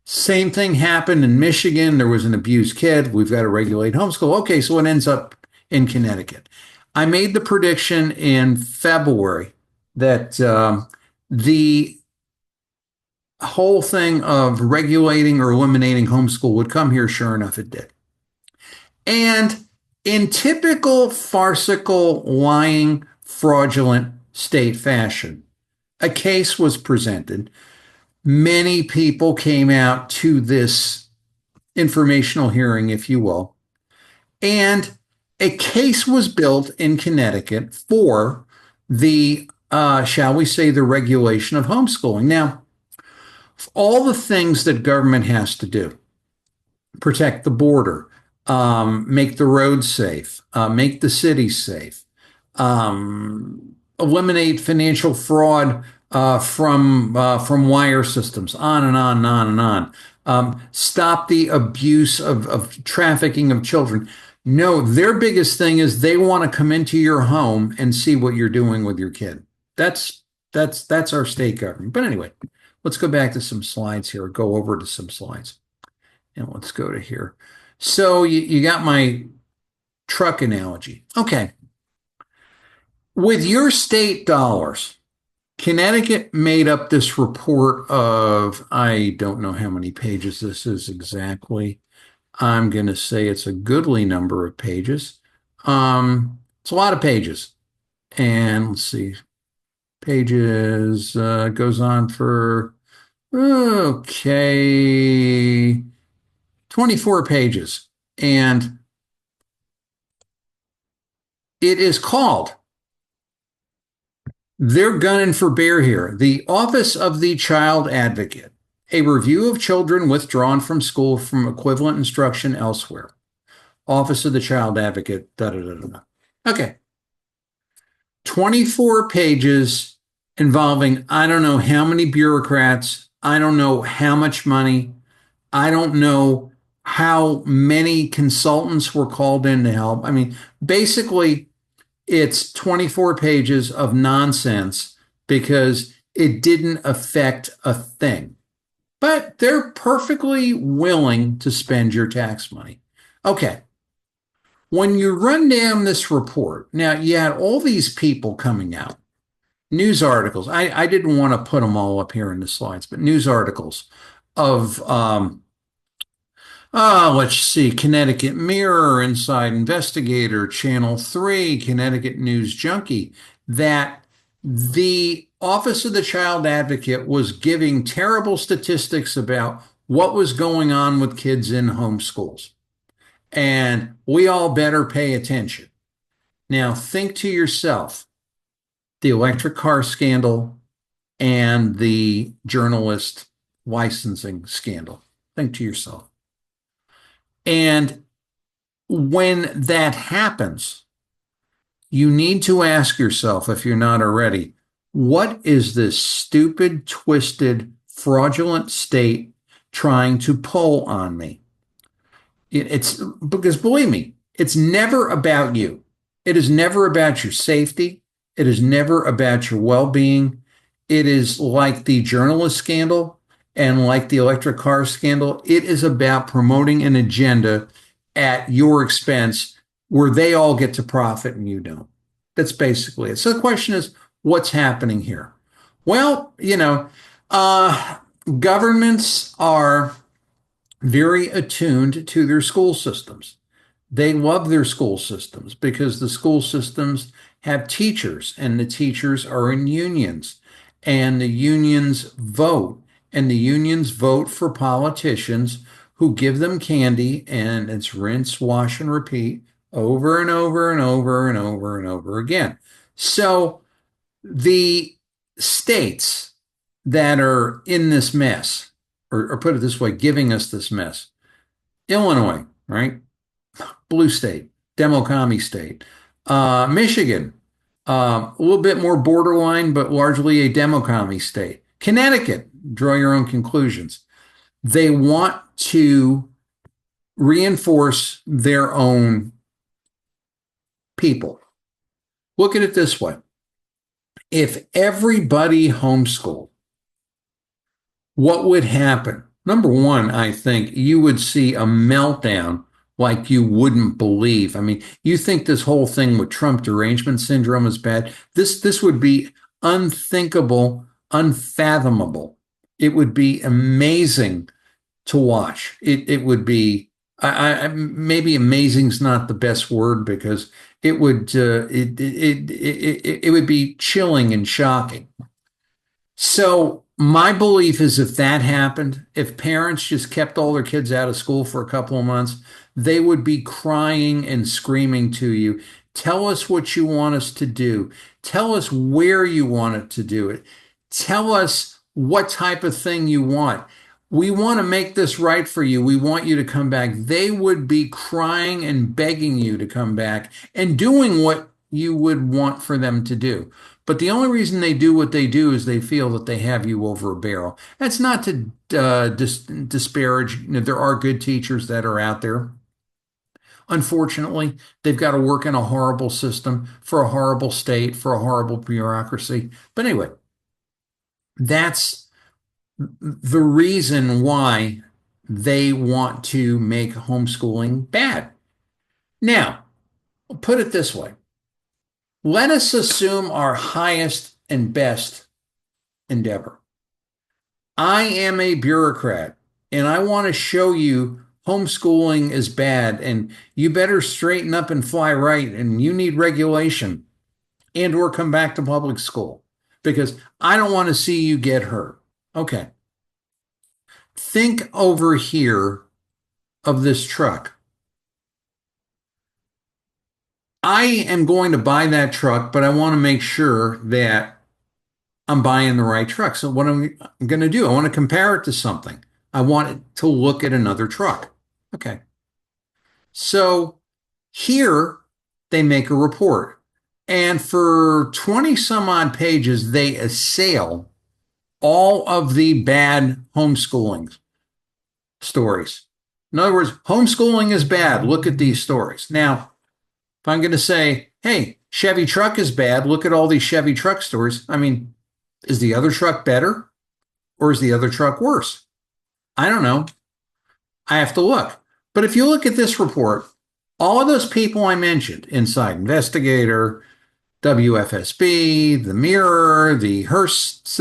Same thing happened in Michigan. There was an abused kid. We've got to regulate homeschool. Okay, so it ends up in Connecticut. I made the prediction in February that the whole thing of regulating or eliminating homeschool would come here. Sure enough, it did. And in typical farcical, lying, fraudulent state fashion, a case was presented. Many people came out to this informational hearing, if you will, and a case was built in Connecticut for shall we say, the regulation of homeschooling. Now, all the things that government has to do, protect the border, make the roads safe, make the cities safe, eliminate financial fraud from wire systems, on and on and on and on. Stop the abuse of trafficking of children. No, their biggest thing is they want to come into your home and see what you're doing with your kid. That's that's our state government. But anyway, let's go back to some slides here. Go over to some slides. And let's go to here. So you got my truck analogy. Okay. With your state dollars, Connecticut made up this report of, I don't know how many pages this is exactly. I'm going to say it's a goodly number of pages. It's a lot of pages. And let's see, pages goes on for, okay, 24 pages. And it is called, they're gunning for bear here, the Office of the Child Advocate, a review of children withdrawn from school from equivalent instruction elsewhere. Office of the Child Advocate, da da da da. Okay. 24 pages involving I don't know how many bureaucrats, I don't know how much money, I don't know how many consultants were called in to help. I mean, basically, it's 24 pages of nonsense because it didn't affect a thing. But they're perfectly willing to spend your tax money. Okay. When you run down this report, now you had all these people coming out, news articles. I didn't want to put them all up here in the slides, but news articles of, let's see, Connecticut Mirror, Inside Investigator, Channel 3, Connecticut News Junkie, that the Office of the Child Advocate was giving terrible statistics about what was going on with kids in homeschools. And we all better pay attention. Now, think to yourself, the electric car scandal and the journalist licensing scandal. Think to yourself. And when that happens, you need to ask yourself, if you're not already, what is this stupid, twisted, fraudulent state trying to pull on me? It's because, believe me, it's never about you. It is never about your safety. It is never about your well-being. It is like the journalist scandal and like the electric car scandal. It is about promoting an agenda at your expense where they all get to profit and you don't. That's basically it. So the question is, what's happening here? Well, governments are very attuned to their school systems. They love their school systems because the school systems have teachers and the teachers are in unions and the unions vote and the unions vote for politicians who give them candy, and it's rinse, wash, and repeat over and over and over and over and over again. So the states that are in this mess, or put it this way, giving us this mess, Illinois, right? Blue state, Demo commie state. Michigan, A little bit more borderline, but largely a Democratic state. Connecticut, draw your own conclusions. They want to reinforce their own people. Look at it this way. If everybody homeschooled, what would happen? Number one, I think you would see a meltdown like you wouldn't believe. I mean, you think this whole thing with Trump derangement syndrome is bad? This would be unthinkable, unfathomable. It would be amazing to watch. It would be maybe amazing's not the best word because it would be chilling and shocking. So my belief is if that happened, if parents just kept all their kids out of school for a couple of months, they would be crying and screaming to you, tell us what you want us to do. Tell us where you want it to do it. Tell us what type of thing you want. We want to make this right for you. We want you to come back. They would be crying and begging you to come back and doing what you would want for them to do. But the only reason they do what they do is they feel that they have you over a barrel. That's not to disparage. You know, there are good teachers that are out there. Unfortunately, they've got to work in a horrible system for a horrible state, for a horrible bureaucracy. But anyway, that's the reason why they want to make homeschooling bad. Now, put it this way. Let us assume our highest and best endeavor. I am a bureaucrat and I want to show you homeschooling is bad and you better straighten up and fly right and you need regulation and or come back to public school because I don't want to see you get hurt. Okay. Think over here of this truck. I am going to buy that truck, but I want to make sure that I'm buying the right truck. So what I'm going to do, I want to compare it to something. I want it to look at another truck. Okay. So here they make a report. And for 20 some odd pages, they assail all of the bad homeschooling stories. In other words, homeschooling is bad. Look at these stories. Now, if I'm going to say, hey, Chevy truck is bad, look at all these Chevy truck stories. I mean, is the other truck better or is the other truck worse? I don't know. I have to look. But if you look at this report, all of those people I mentioned, Inside Investigator, WFSB, the Mirror, the Hearst,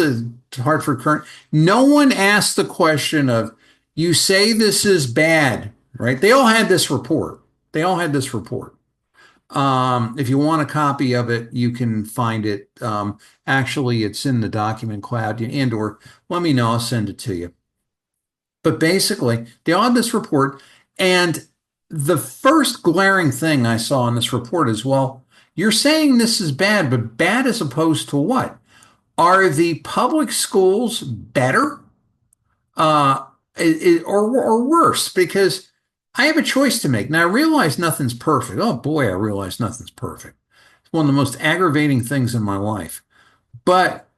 Hartford Current, no one asked the question of, you say this is bad, right? They all had this report. They all had this report. If you want a copy of it, you can find it. Actually, it's in the document cloud and or let me know, I'll send it to you. But basically, they all had this report. And the first glaring thing I saw in this report is, well, you're saying this is bad, but bad as opposed to what? Are the public schools better or worse? Because I have a choice to make. Now, I realize nothing's perfect. Oh boy, I realize nothing's perfect. It's one of the most aggravating things in my life. But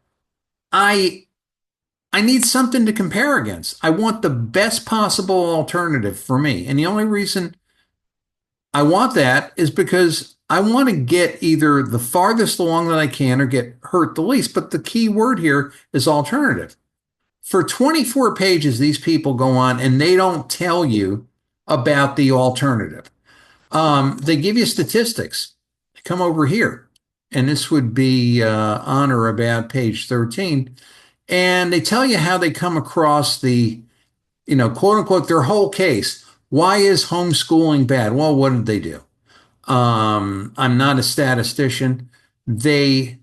I I need something to compare against. I want the best possible alternative for me. And the only reason I want that is because I want to get either the farthest along that I can or get hurt the least. But the key word here is alternative. For 24 pages, these people go on and they don't tell you about the alternative. They give you statistics. Come over here. And this would be on or about page 13. And they tell you how they come across the, quote unquote, their whole case. Why is homeschooling bad? Well, what did they do? I'm not a statistician. They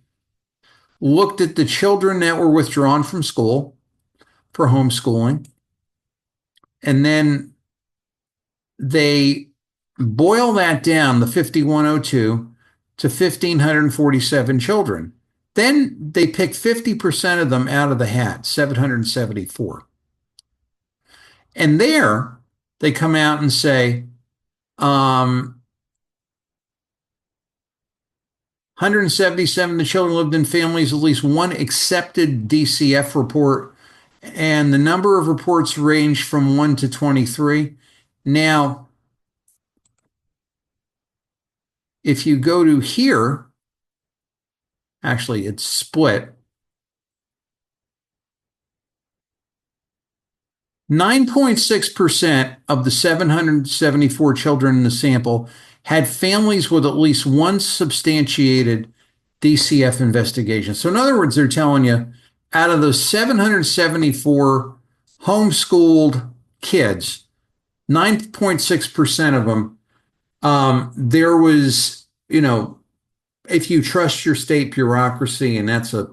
looked at the children that were withdrawn from school for homeschooling, and then they boil that down, the 5102, to 1,547 children. Then they pick 50% of them out of the hat, 774. And there they come out and say, 177 of the children lived in families, at least one accepted DCF report, and the number of reports ranged from 1 to 23. Now, if you go to here, actually, it's split. 9.6% of the 774 children in the sample had families with at least one substantiated DCF investigation. So, in other words, they're telling you out of those 774 homeschooled kids, 9.6% of them, there was, if you trust your state bureaucracy, and that's a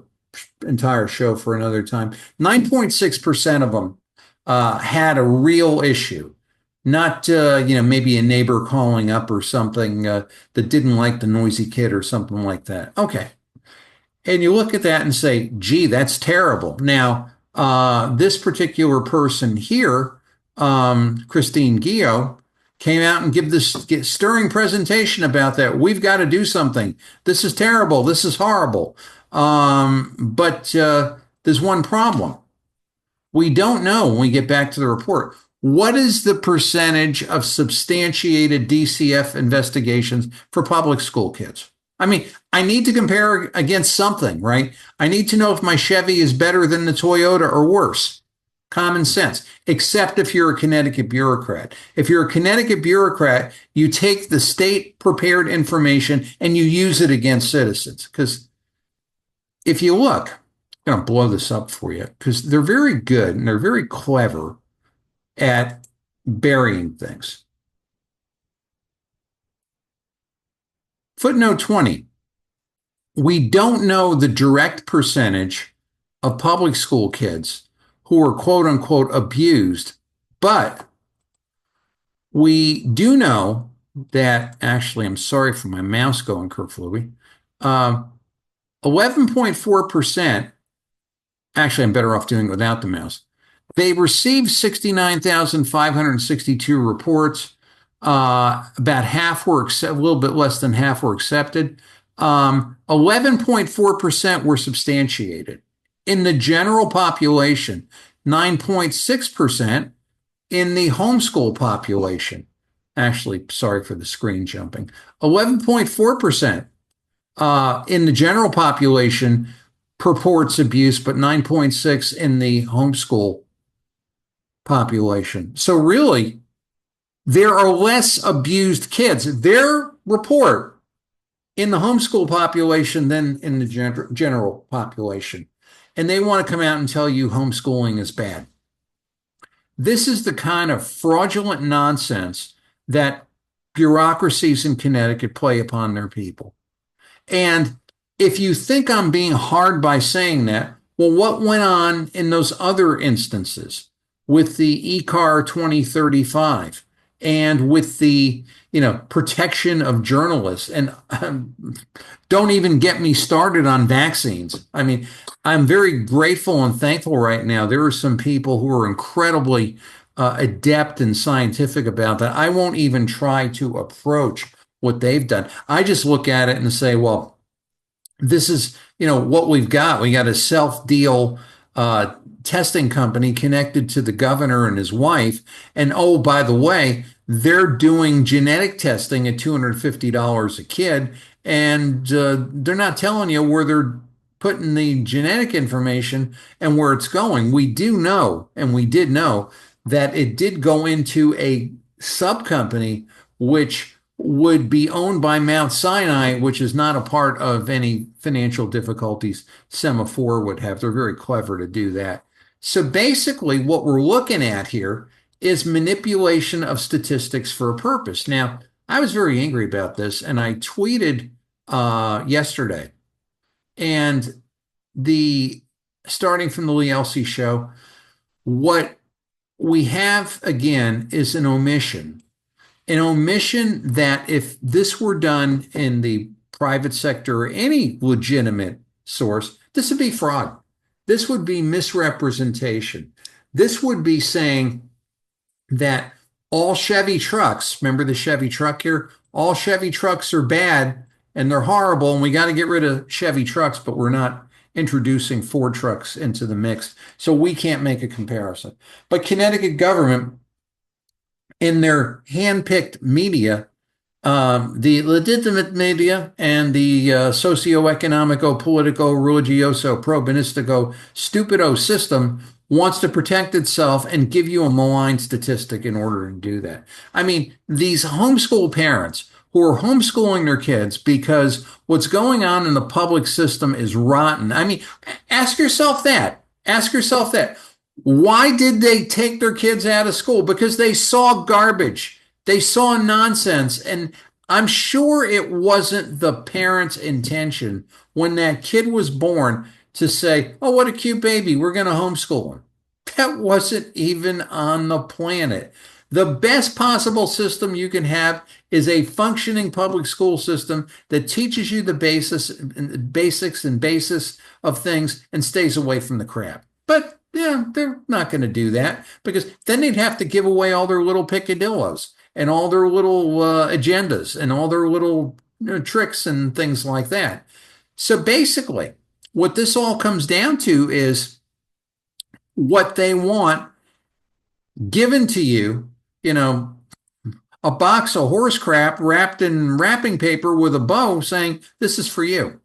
entire show for another time, 9.6% of them had a real issue, not maybe a neighbor calling up or something that didn't like the noisy kid or something like that. Okay, and you look at that and say, "Gee, that's terrible." Now, this particular person here, Christine Gio, came out and give this stirring presentation about that. We've got to do something. This is terrible. This is horrible. But there's one problem. We don't know when we get back to the report. What is the percentage of substantiated DCF investigations for public school kids? I mean, I need to compare against something, right? I need to know if my Chevy is better than the Toyota or worse. Common sense, except if you're a Connecticut bureaucrat. If you're a Connecticut bureaucrat, you take the state prepared information and you use it against citizens. Because if you look, I'm going to blow this up for you because they're very good and they're very clever at burying things. Footnote 20. We don't know the direct percentage of public school kids who are quote unquote abused, but we do know that, actually, I'm sorry for my mouse going kerflooey, 11.4%. Actually, I'm better off doing it without the mouse. They received 69,562 reports. About half were a little bit less than half were accepted. 11.4% were substantiated. In the general population, 9.6% in the homeschool population. Actually, sorry for the screen jumping. 11.4% in the general population purports abuse, but 9.6 in the homeschool population. So really, there are less abused kids. Their report in the homeschool population than in the general population. And they want to come out and tell you homeschooling is bad. This is the kind of fraudulent nonsense that bureaucracies in Connecticut play upon their people. And if you think I'm being hard by saying that, well, what went on in those other instances with the ECAR 2035 and with the, protection of journalists? And don't even get me started on vaccines. I mean, I'm very grateful and thankful right now. There are some people who are incredibly adept and scientific about that. I won't even try to approach what they've done. I just look at it and say, well, this is, what we've got. We got a self-deal testing company connected to the governor and his wife. And oh, by the way, they're doing genetic testing at $250 a kid. And they're not telling you where they're putting the genetic information and where it's going. We do know, and we did know, that it did go into a sub-company which would be owned by Mount Sinai, which is not a part of any financial difficulties Semaphore would have. They're very clever to do that. So basically what we're looking at here is manipulation of statistics for a purpose. Now, I was very angry about this, and I tweeted yesterday. And starting from the Lee Elsey show, what we have again is an omission that if this were done in the private sector or any legitimate source, this would be fraud. This would be misrepresentation. This would be saying that all Chevy trucks, remember the Chevy truck here? All Chevy trucks are bad and they're horrible, and we got to get rid of Chevy trucks, but we're not introducing Ford trucks into the mix. So we can't make a comparison. But Connecticut government, in their hand-picked media, the legitimate media and the socio-economico, politico, religioso, probinistico, stupido system wants to protect itself and give you a malign statistic in order to do that. I mean, these homeschool parents who are homeschooling their kids because what's going on in the public system is rotten. I mean, ask yourself that. Ask yourself that. Why did they take their kids out of school? Because they saw garbage. They saw nonsense. And I'm sure it wasn't the parents' intention when that kid was born to say, oh, what a cute baby. We're going to homeschool him. That wasn't even on the planet. The best possible system you can have is a functioning public school system that teaches you the basics and basis of things and stays away from the crap. But yeah, they're not going to do that because then they'd have to give away all their little picadillos and all their little agendas and all their little tricks and things like that. So basically, what this all comes down to is what they want given to you, a box of horse crap wrapped in wrapping paper with a bow saying, this is for you.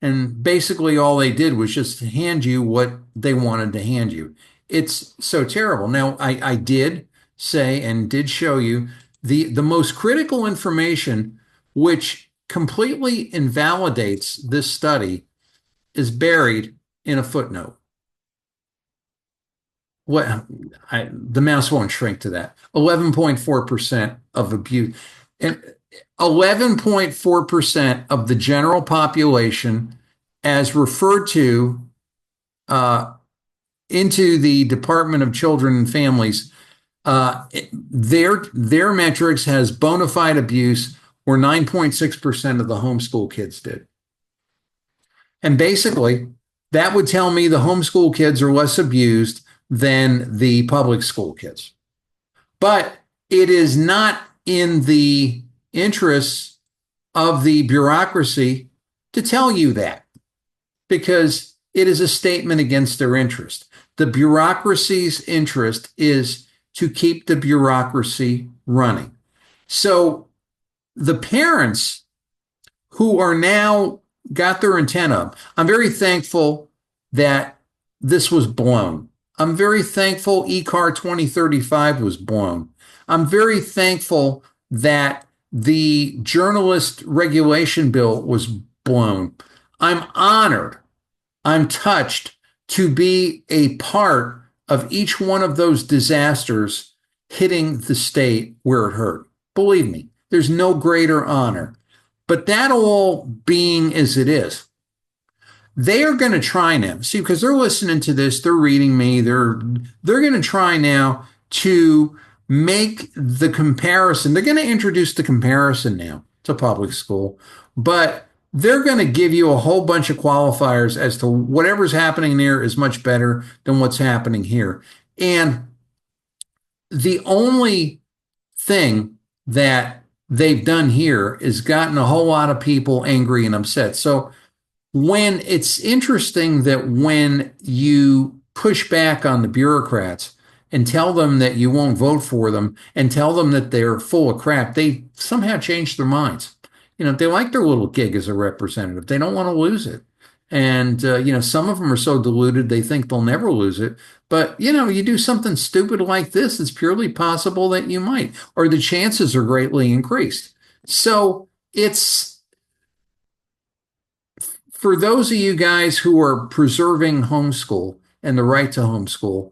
And basically all they did was just hand you what they wanted to hand you. It's so terrible. Now, I did say and did show you the most critical information, which completely invalidates this study, is buried in a footnote. The mouse won't shrink to that. 11.4% of abuse. And 11.4% of the general population, as referred to into the Department of Children and Families, their metrics has bona fide abuse, where 9.6% of the homeschool kids did. And basically, that would tell me the homeschool kids are less abused than the public school kids. But it is not in the interests of the bureaucracy to tell you that, because it is a statement against their interest. The bureaucracy's interest is to keep the bureaucracy running. So the parents who are now got their antenna up, I'm very thankful that this was blown. I'm very thankful ECAR 2035 was blown. I'm very thankful that the journalist regulation bill was blown. I'm honored, I'm touched to be a part of each one of those disasters hitting the state where it hurt. Believe me, there's no greater honor. But that all being as it is, they are going to try now. See, because they're listening to this, they're reading me, they're going to try now to make the comparison. They're going to introduce the comparison now to public school, but they're going to give you a whole bunch of qualifiers as to whatever's happening there is much better than what's happening here. And the only thing that they've done here is gotten a whole lot of people angry and upset. So when it's interesting that when you push back on the bureaucrats and tell them that you won't vote for them and tell them that they're full of crap, they somehow change their minds. They like their little gig as a representative. They don't want to lose it. And, some of them are so deluded they think they'll never lose it. But, you do something stupid like this, it's purely possible that you might, or the chances are greatly increased. So it's, for those of you guys who are preserving homeschool and the right to homeschool,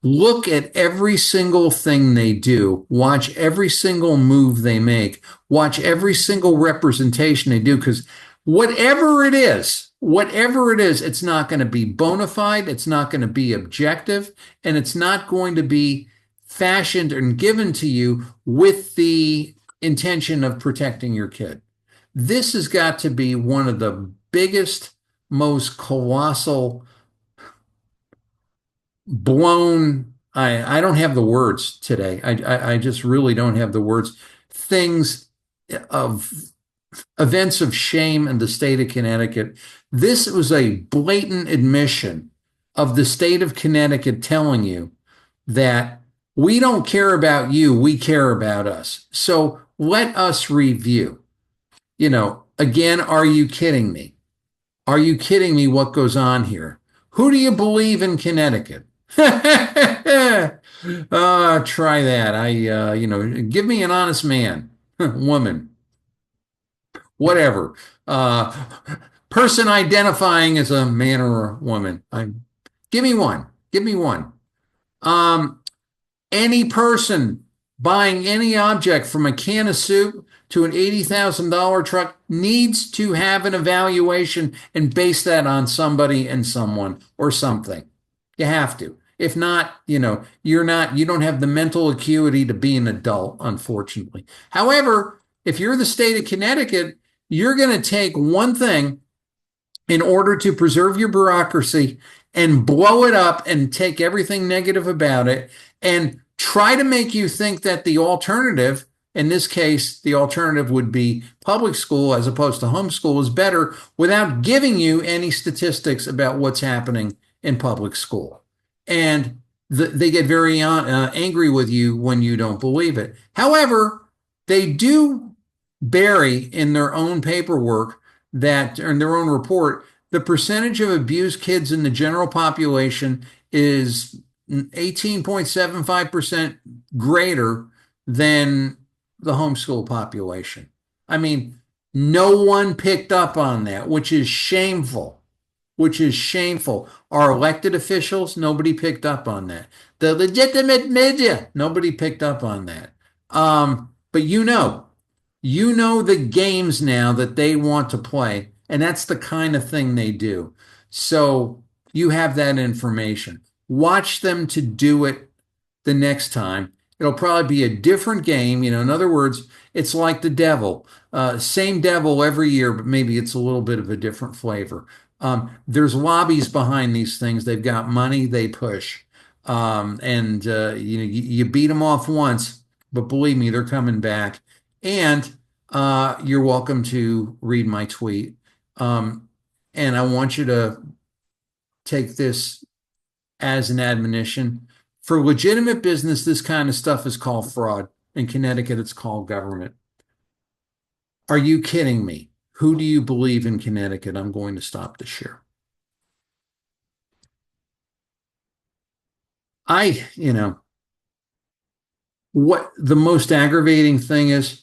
look at every single thing they do. Watch every single move they make. Watch every single representation they do, because whatever it is, it's not going to be bona fide, it's not going to be objective, and it's not going to be fashioned and given to you with the intention of protecting your kid. This has got to be one of the biggest, most colossal, blown, I don't have the words today. I just really don't have the words. Things of events of shame in the state of Connecticut. This was a blatant admission of the state of Connecticut telling you that we don't care about you, we care about us. So let us review. Again, are you kidding me? Are you kidding me what goes on here? Who do you believe in Connecticut? Try that. Give me an honest man, woman, whatever. Uh, Person identifying as a man or a woman. Give me one. Give me one. Um, any person buying any object from a can of soup to an $80,000 truck needs to have an evaluation and base that on somebody and someone or something. You have to. If not, you don't have the mental acuity to be an adult, unfortunately. However, if you're the state of Connecticut, you're going to take one thing in order to preserve your bureaucracy and blow it up and take everything negative about it and try to make you think that the alternative, in this case, the alternative would be public school as opposed to homeschool, is better without giving you any statistics about what's happening in public school. And they get very angry with you when you don't believe it. However, they do bury in their own paperwork that, or in their own report, the percentage of abused kids in the general population is 18.75% greater than the homeschool population. I mean, no one picked up on that, which is shameful. Our elected officials, nobody picked up on that. The legitimate media, nobody picked up on that. But the games now that they want to play, and that's the kind of thing they do. So you have that information. Watch them to do it the next time. It'll probably be a different game. In other words, it's like the devil. Same devil every year, but maybe it's a little bit of a different flavor. There's lobbies behind these things. They've got money, they push. You beat them off once, but believe me, they're coming back. And you're welcome to read my tweet. And I want you to take this as an admonition. For legitimate business, this kind of stuff is called fraud. In Connecticut, it's called government. Are you kidding me? Who do you believe in Connecticut? I'm going to stop the share. What the most aggravating thing is,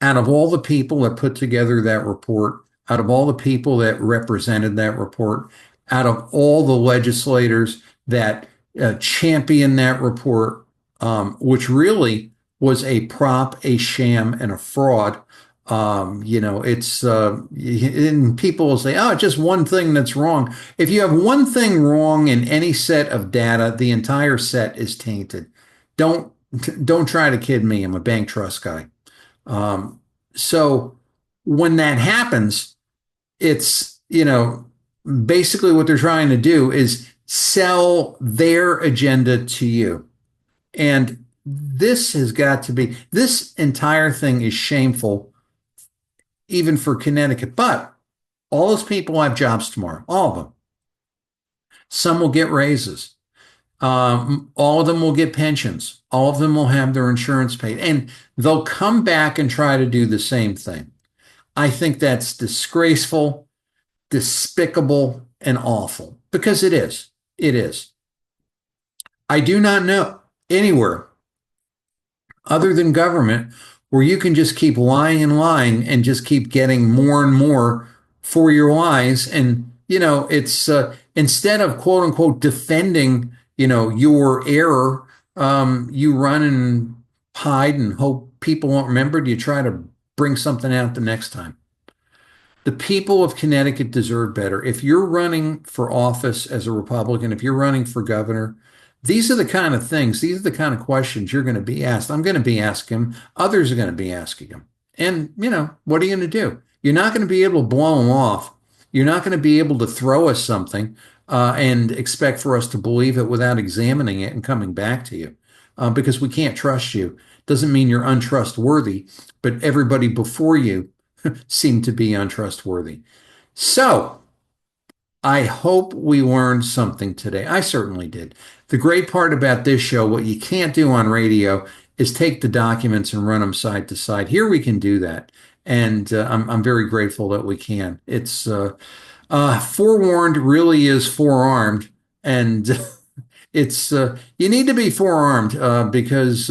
out of all the people that put together that report, out of all the people that represented that report, out of all the legislators that championed that report, which really was a prop, a sham, and a fraud. It's and people will say, "Oh, just one thing that's wrong." If you have one thing wrong in any set of data, the entire set is tainted. Don't don't try to kid me. I'm a bank trust guy. So when that happens, it's, basically what they're trying to do is sell their agenda to you. And this entire thing is shameful, even for Connecticut. But all those people have jobs tomorrow, all of them. Some will get raises. All of them will get pensions. All of them will have their insurance paid. And they'll come back and try to do the same thing. I think that's disgraceful, despicable, and awful, because it is. It is. I do not know anywhere other than government where you can just keep lying and lying and just keep getting more and more for your lies. And, it's instead of quote unquote defending, your error, you run and hide and hope people won't remember. You try to bring something out the next time. The people of Connecticut deserve better. If you're running for office as a Republican, if you're running for governor, these are the kind of things, these are the kind of questions you're going to be asked. I'm going to be asking them. Others are going to be asking them. And, what are you going to do? You're not going to be able to blow them off. You're not going to be able to throw us something and expect for us to believe it without examining it and coming back to you, because we can't trust you. Doesn't mean you're untrustworthy, but everybody before you seem to be untrustworthy. So, I hope we learned something today. I certainly did. The great part about this show, what you can't do on radio, is take the documents and run them side to side. Here we can do that. And I'm very grateful that we can. It's forewarned really is forearmed. And it's you need to be forearmed because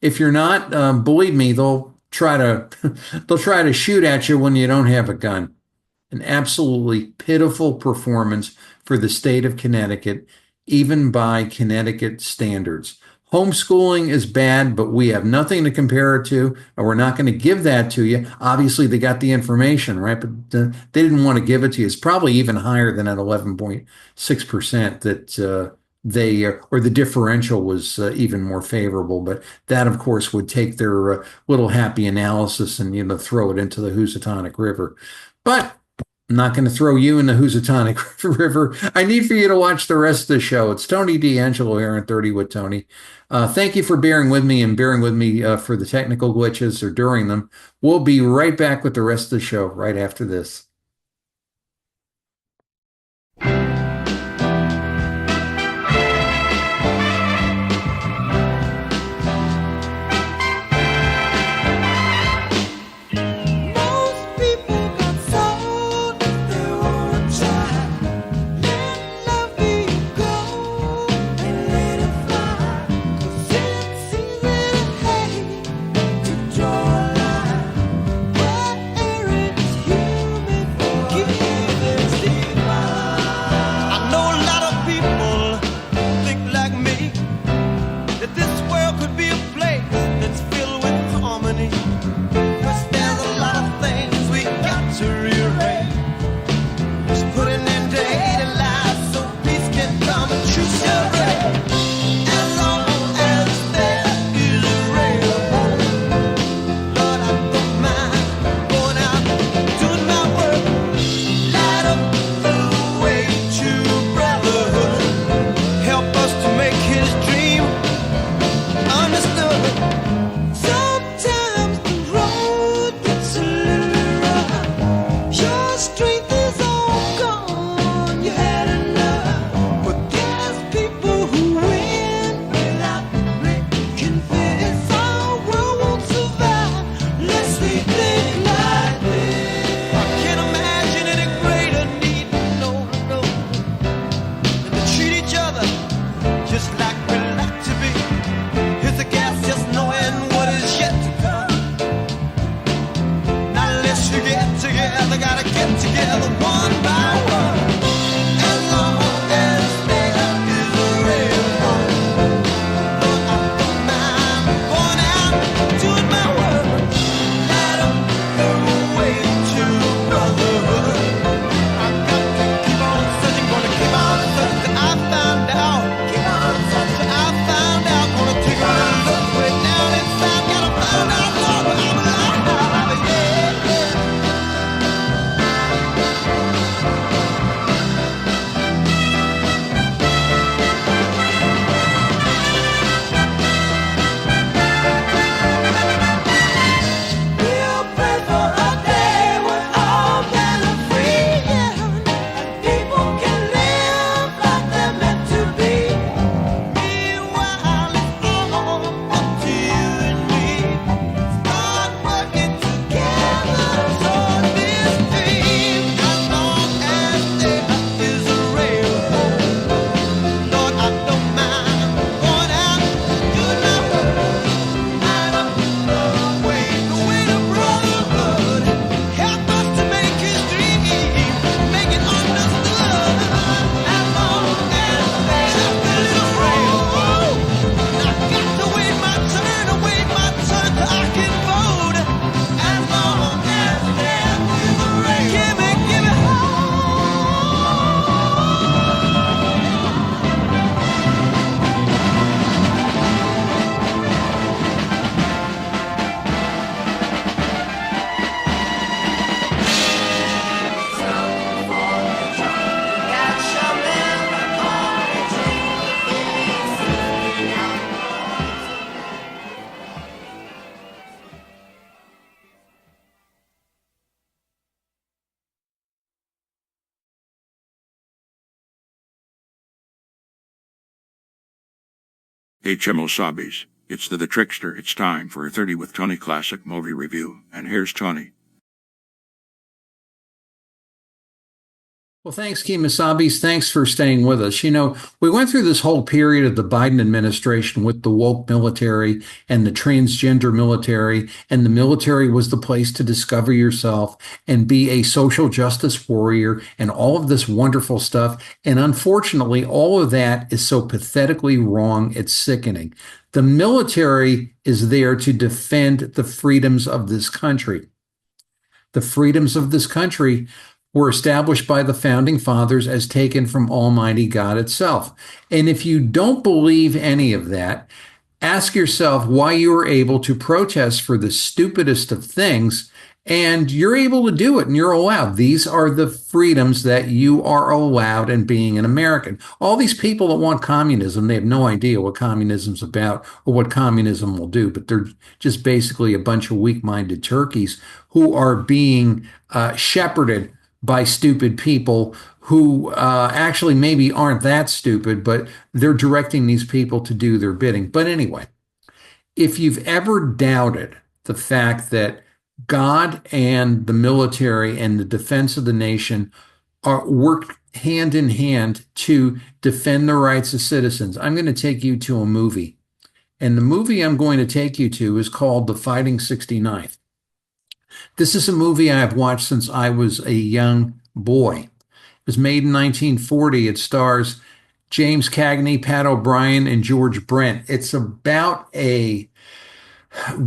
if you're not, believe me, they'll try to they'll try to shoot at you when you don't have a gun. An absolutely pitiful performance for the state of Connecticut, even by Connecticut standards. Homeschooling is bad, but we have nothing to compare it to, and we're not going to give that to you. Obviously, they got the information, right? But they didn't want to give it to you. It's probably even higher than at 11.6% that or the differential was even more favorable. But that, of course, would take their little happy analysis and, throw it into the Housatonic River. But I'm not going to throw you in the Housatonic River. I need for you to watch the rest of the show. It's Tony D'Angelo here on 30 with Tony. Thank you for bearing with me and bearing with me for the technical glitches or during them. We'll be right back with the rest of the show right after this. HMO Sobbies. It's the Trickster. It's time for a 30 with Tony classic movie review. And here's Tony. Well, thanks, Kemosabe's. Thanks for staying with us. You know, we went through this whole period of the Biden administration with the woke military and the transgender military, and the military was the place to discover yourself and be a social justice warrior and all of this wonderful stuff. And unfortunately, all of that is so pathetically wrong, it's sickening. The military is there to defend the freedoms of this country. The freedoms of this country were established by the founding fathers as taken from Almighty God itself. And if you don't believe any of that, ask yourself why you were able to protest for the stupidest of things, and you're able to do it and you're allowed. These are the freedoms that you are allowed in being an American. All these people that want communism, they have no idea what communism's about or what communism will do, but they're just basically a bunch of weak-minded turkeys who are being shepherded by stupid people who actually maybe aren't that stupid, but they're directing these people to do their bidding. But anyway, if you've ever doubted the fact that God and the military and the defense of the nation work hand in hand to defend the rights of citizens, I'm going to take you to a movie. And the movie I'm going to take you to is called The Fighting 69th. This is a movie I've watched since I was a young boy. It was made in 1940. It stars James Cagney, Pat O'Brien, and George Brent. It's about a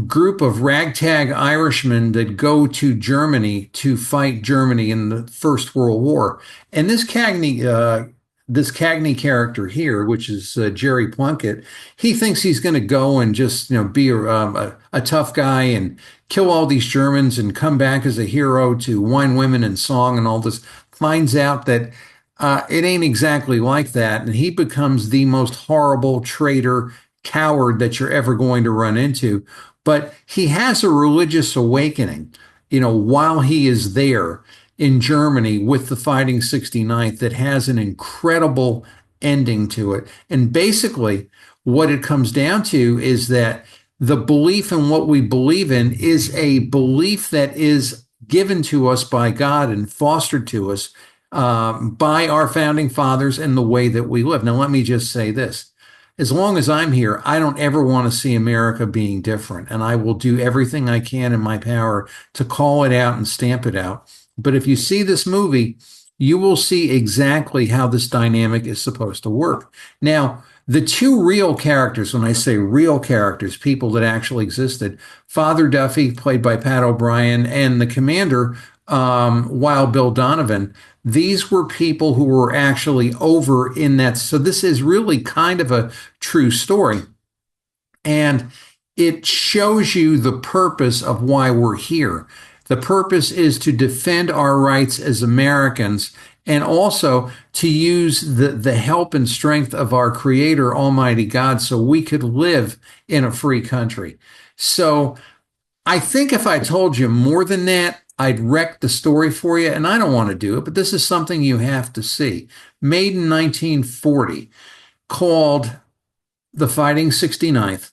group of ragtag Irishmen that go to Germany to fight Germany in the First World War. And this Cagney character here, which is Jerry Plunkett, he thinks he's going to go and just be a tough guy and kill all these Germans and come back as a hero to wine, women, and song and all this. Finds out that it ain't exactly like that, and he becomes the most horrible traitor, coward that you're ever going to run into. But he has a religious awakening, while he is there in Germany with the Fighting 69th that has an incredible ending to it. And basically, what it comes down to is that the belief in what we believe in is a belief that is given to us by God and fostered to us by our founding fathers and the way that we live. Now, let me just say this. As long as I'm here, I don't ever want to see America being different, and I will do everything I can in my power to call it out and stamp it out. But if you see this movie, you will see exactly how this dynamic is supposed to work. Now, the two real characters, when I say real characters, people that actually existed, Father Duffy, played by Pat O'Brien, and the commander, Wild Bill Donovan, these were people who were actually over in that. So this is really kind of a true story. And it shows you the purpose of why we're here. The purpose is to defend our rights as Americans and also to use the help and strength of our Creator, Almighty God, so we could live in a free country. So I think if I told you more than that, I'd wreck the story for you, and I don't want to do it, but this is something you have to see. Made in 1940, called The Fighting 69th,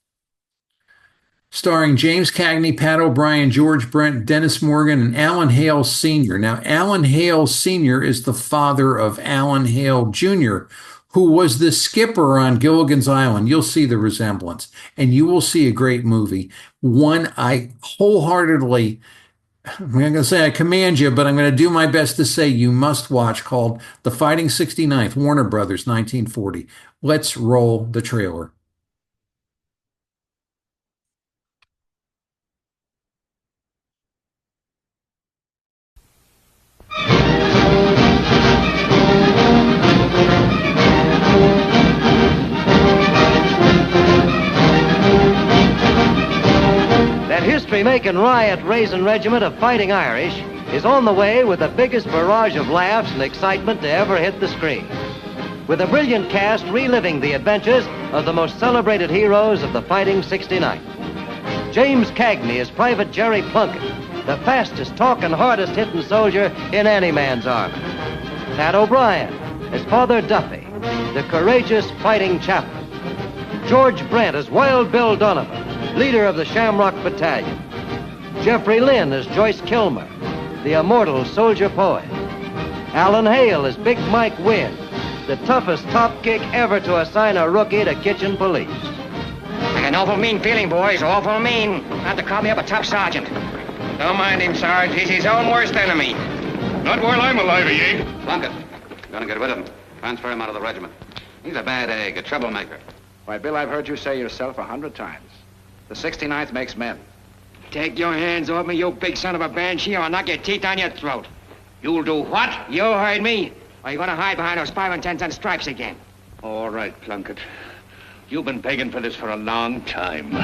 starring James Cagney, Pat O'Brien, George Brent, Dennis Morgan, and Alan Hale Sr. Now, Alan Hale Sr. is the father of Alan Hale Jr., who was the skipper on Gilligan's Island. You'll see the resemblance, and you will see a great movie. One I wholeheartedly, I'm not going to say I command you, but I'm going to do my best to say you must watch, called The Fighting 69th, Warner Brothers, 1940. Let's roll the trailer. That history-making riot-raising regiment of Fighting Irish is on the way with the biggest barrage of laughs and excitement to ever hit the screen. With a brilliant cast reliving the adventures of the most celebrated heroes of the Fighting 69th. James Cagney as Private Jerry Plunkett, the fastest talking, hardest hitting soldier in any man's army. Pat O'Brien as Father Duffy, the courageous fighting chaplain. George Brent as Wild Bill Donovan, leader of the Shamrock Battalion. Jeffrey Lynn as Joyce Kilmer, the immortal soldier poet. Alan Hale as Big Mike Wynn, the toughest top kick ever to assign a rookie to kitchen police. An awful mean feeling, boys, awful mean. Not to call me up a tough sergeant. Don't mind him, Sarge. He's his own worst enemy. Not while I'm alive, he ain't. Plunkett. Gonna get rid of him. Transfer him out of the regiment. He's a bad egg, a troublemaker. Why, Bill, I've heard you say yourself 100 times. The 69th makes men. Take your hands off me, you big son of a banshee, or I'll knock your teeth down your throat. You'll do what? You heard me. Or you gonna hide behind those 5 and 10 cent stripes again? All right, Plunkett. You've been begging for this for a long time.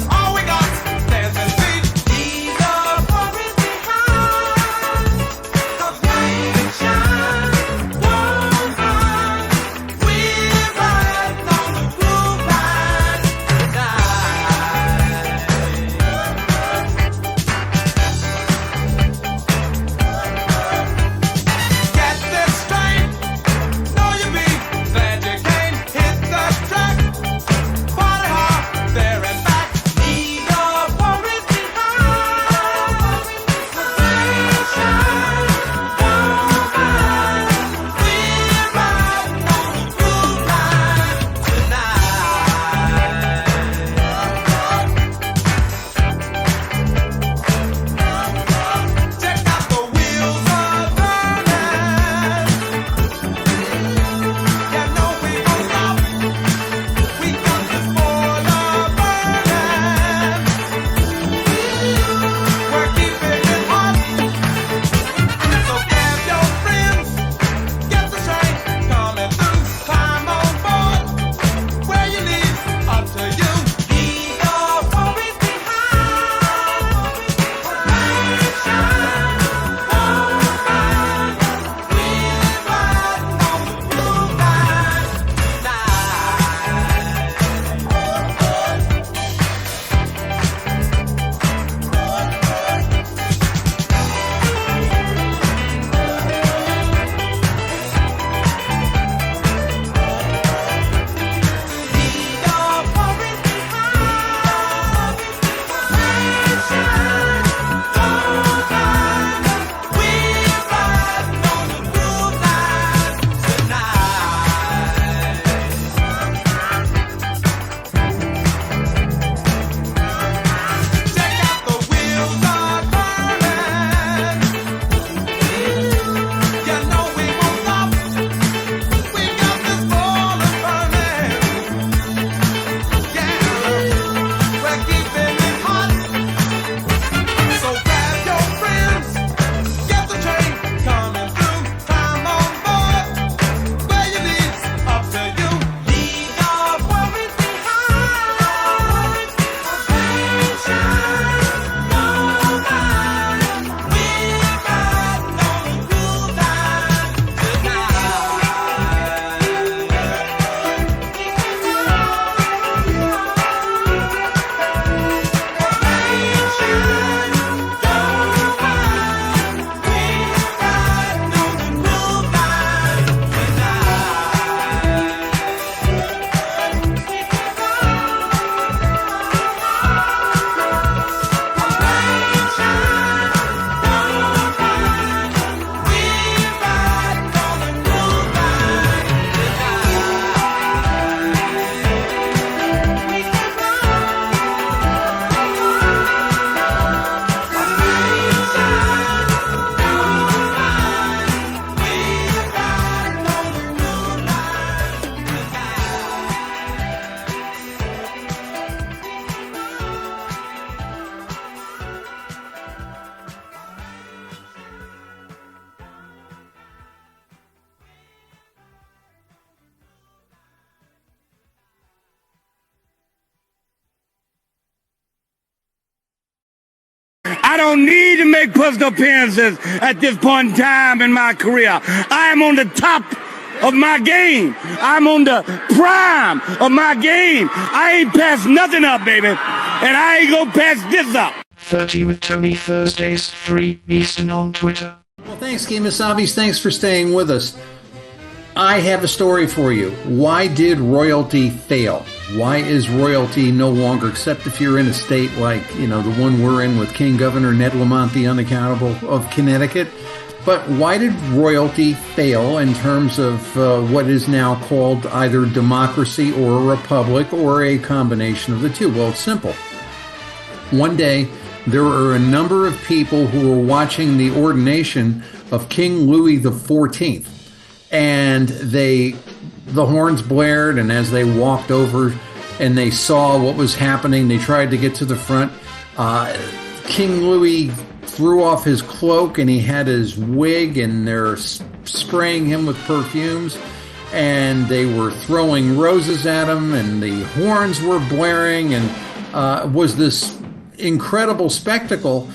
All we got, there's a beat. He's a I don't need to make personal appearances at this point in time in my career. I am on the top of my game. I'm on the prime of my game. I ain't passed nothing up, baby. And I ain't gonna pass this up. 30 with Tony, Thursdays, 3 Eastern on Twitter. Well, thanks, Kemosabe's. Thanks for staying with us. I have a story for you. Why did royalty fail? Why is royalty no longer, except if you're in a state like, the one we're in with King Governor Ned Lamont the Unaccountable of Connecticut? But why did royalty fail in terms of what is now called either democracy or a republic or a combination of the two? Well, it's simple. One day, there were a number of people who were watching the ordination of King Louis XIV. And the horns blared, and as they walked over and they saw what was happening, they tried to get to the front. King Louis threw off his cloak, and he had his wig, and they're spraying him with perfumes, and they were throwing roses at him, and the horns were blaring, and it was this incredible spectacle.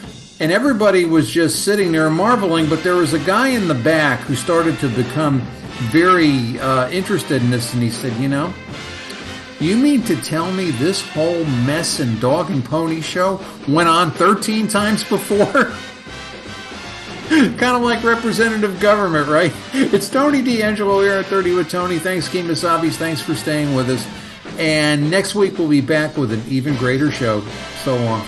And everybody was just sitting there marveling, but there was a guy in the back who started to become very interested in this, and he said, you mean to tell me this whole mess and dog and pony show went on 13 times before? Kind of like representative government, right? It's Tony D'Angelo here at 30 with Tony. Thanks, Kemosabe's. Thanks for staying with us. And next week we'll be back with an even greater show. So long.